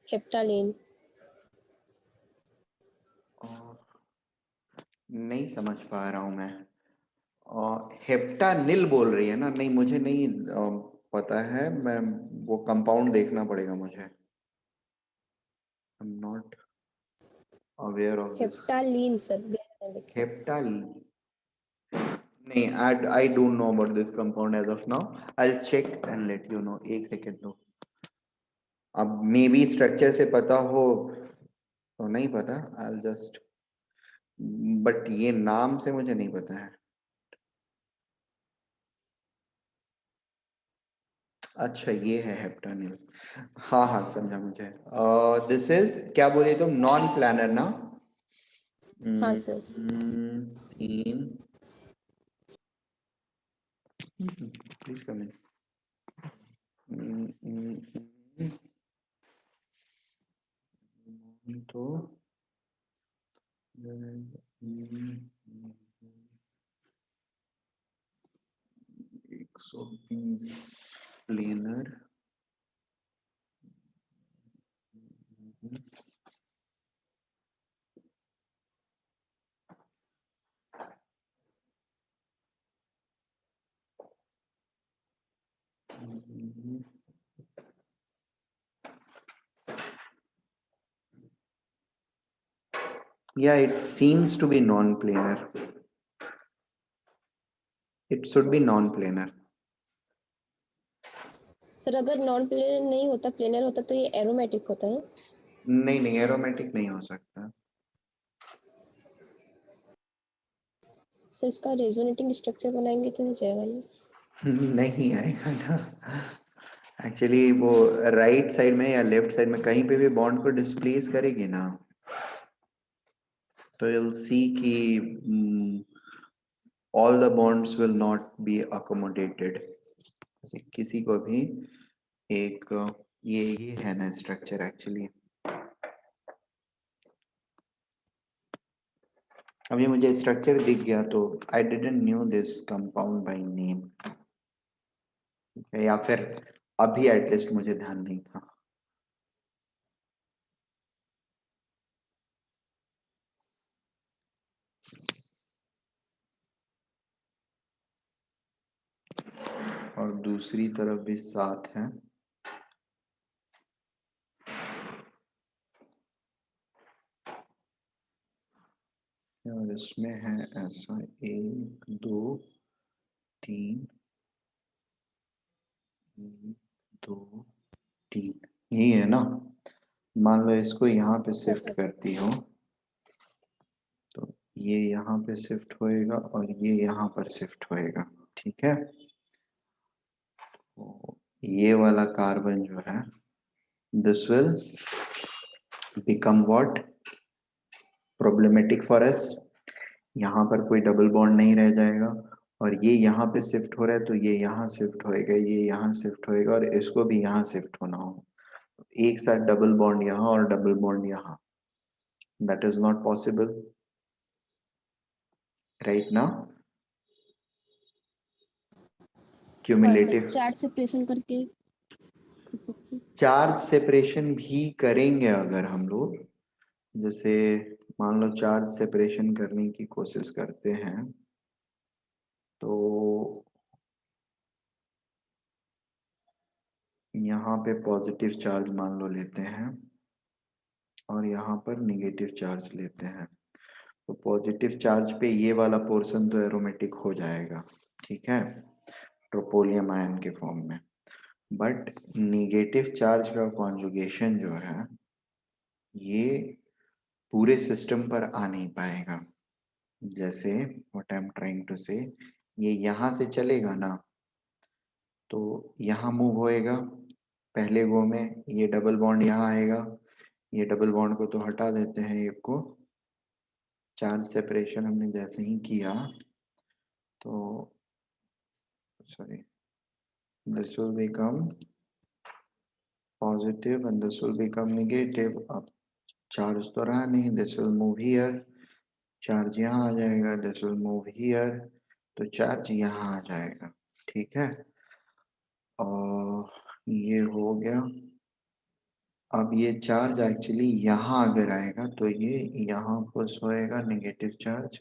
हेप्टालिन। नहीं समझ पा रहा हूं मैं। हेप्टानिल बोल रही है ना? नहीं, मुझे नहीं पता है। मैं वो कंपाउंड देखना पड़ेगा मुझे। I am not aware of this. Heptalene sir. Heptalene? नहीं, I don't know about this compound as of now. I will check and let you know. एक सेकेंड दो। अब मे बी स्ट्रक्चर से पता हो तो नहीं पता, आई विल जस्ट, बट ये नाम से मुझे नहीं पता है। अच्छा, ये है हेप्टानिल। हाँ हाँ, समझा मुझे। दिस इज, क्या बोले तुम, नॉन प्लानर ना? हाँ सर। 3, प्लीज कम इन। तो 120 planar. Yeah, it seems to be non-planar. It should be non-planar. Sir अगर नॉन प्लेनर नहीं होता, प्लेनर होता तो ये एरोमेटिक होता है। नहीं नहीं, एरोमेटिक नहीं हो सकता। सो इसका रेजोनेटिंग स्ट्रक्चर बनाएंगे तो हो जाएगा ना? नहीं आएगा ना। एक्चुअली वो राइट साइड में या लेफ्ट साइड में कहीं पे भी बॉन्ड को डिस्प्लेस करेगी ना, तो you'll see कि all the bonds will not be accommodated। जैसे किसी को भी एक ये है ना स्ट्रक्चर एक्चुअली। अभी मुझे स्ट्रक्चर दिख गया तो I didn't knew this compound by name, या फिर अभी एटलीस्ट मुझे ध्यान नहीं था। और दूसरी तरफ भी 7 है। और इसमें है ऐसा 1 2 3 1 2 3, यही है ना। मान लो इसको यहाँ पे शिफ्ट करती हो तो ये यहाँ पे शिफ्ट होएगा और ये यहाँ पर शिफ्ट होएगा, ठीक है। तो ये वाला कार्बन जो है this will become what, problematic for us. यहाँ पर कोई डबल बॉन्ड नहीं रह जाएगा और ये यहाँ पे शिफ्ट हो रहा है तो ये यहाँ शिफ्ट होएगा, ये यहाँ शिफ्ट होएगा और इसको भी यहाँ शिफ्ट होना हो। एक साथ डबल बॉन्ड यहाँ और डबल बॉन्ड यहाँ, that is not possible right now. Cumulative charge separation करके कर सकते हैं। चार्ज सेपरेशन भी करेंगे अगर हम लोग, जैसे मान लो चार्ज सेपरेशन करने की कोशिश करते हैं तो यहाँ पे पॉजिटिव चार्ज मान लो लेते हैं और यहाँ पर नेगेटिव चार्ज लेते हैं, तो पॉजिटिव चार्ज पे ये वाला पोर्शन तो एरोमेटिक हो जाएगा, ठीक है, ट्रोपोलियम आयन के फॉर्म में। बट नेगेटिव चार्ज का कॉन्जुगेशन जो है ये पूरे सिस्टम पर आ नहीं पाएगा। जैसे what I am trying to say, ये यहाँ से चलेगा ना तो यहाँ मूव होएगा पहले गो में, ये डबल बॉन्ड यहाँ आएगा, ये डबल बॉन्ड को तो हटा देते हैं एक को, चार्ज सेपरेशन हमने जैसे ही किया तो sorry this will become positive and this will become negative। अब चार्ज तो रहा नहीं, this will move here, charge यहाँ आ जाएगा, this will move here, तो चार्ज यहाँ आ जाएगा, ठीक है। और ये हो गया। अब ये चार्ज एक्चुअली यहाँ अगर आएगा तो ये यहाँ पुश होएगा नेगेटिव चार्ज,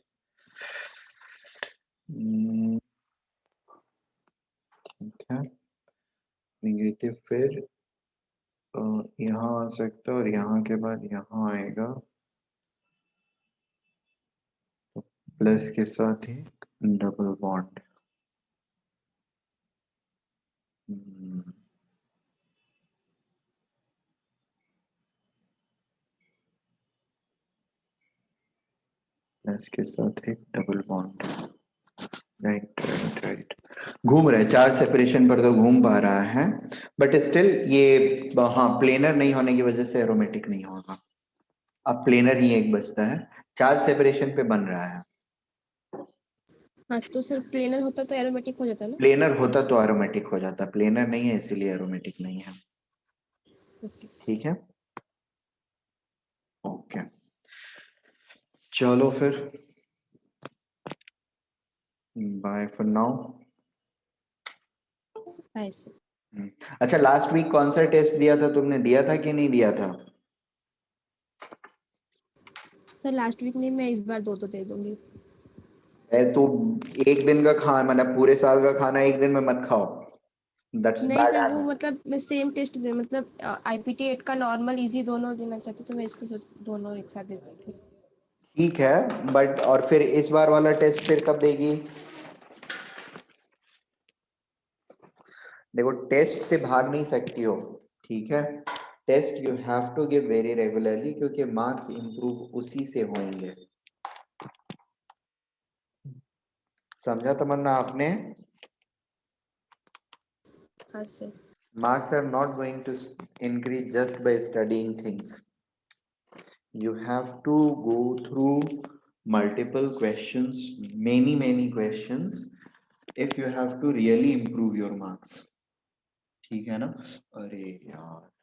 ठीक है, नेगेटिव फिर यहाँ आ सकता है और यहाँ के बाद यहाँ आएगा तो प्लस के साथ ही डबल बॉन्ड। प्लस के साथ एक double bond, right right right. घूम रहा है चार्ज सेपरेशन पर तो घूम पा रहा है, बट स्टिल ये हाँ प्लेनर नहीं होने की वजह से एरोमेटिक नहीं होगा। अब प्लेनर ही एक बचता है, चार्ज सेपरेशन पे बन रहा है। हाँ तो सिर्फ प्लेनर होता तो एरोमेटिक हो जाता ना? प्लेनर होता तो एरोमेटिक हो जाता, प्लेनर नहीं है इसीलिए एरोमेटिक नहीं है, ओके। ठीक है। ओके चलो फिर bye for now. Bye sir. अच्छा लास्ट वीक कौन सा टेस्ट दिया था तुमने, दिया था कि नहीं दिया था? सर लास्ट वीक नहीं, मैं इस बार 2 दे दूंगी। तू एक दिन का खा मतलब पूरे साल का खाना एक दिन में मत खाओ, दैट्स नहीं बैड सर, वो हैबिट। मतलब मैं सेम टेस्ट दे, मतलब आईपीटी 8 का नॉर्मल इजी दोनों देना चाहती, तो मैं इसको दोनों एक साथ दे देती हूँ। ठीक है बट और फिर इस बार वाला टेस्ट फिर कब देगी? देखो टेस्ट से भाग नहीं सकती हो, ठीक है, test you have to give very regularly क्योंकि मार्क्स इंप्रूव उसी से होंगे। समझा तमन्ना आपने? हाँ sir. Marks are not going to increase just by studying things. You have to go through multiple questions, many questions, if you have to really improve your marks. ठीक है ना? अरे यार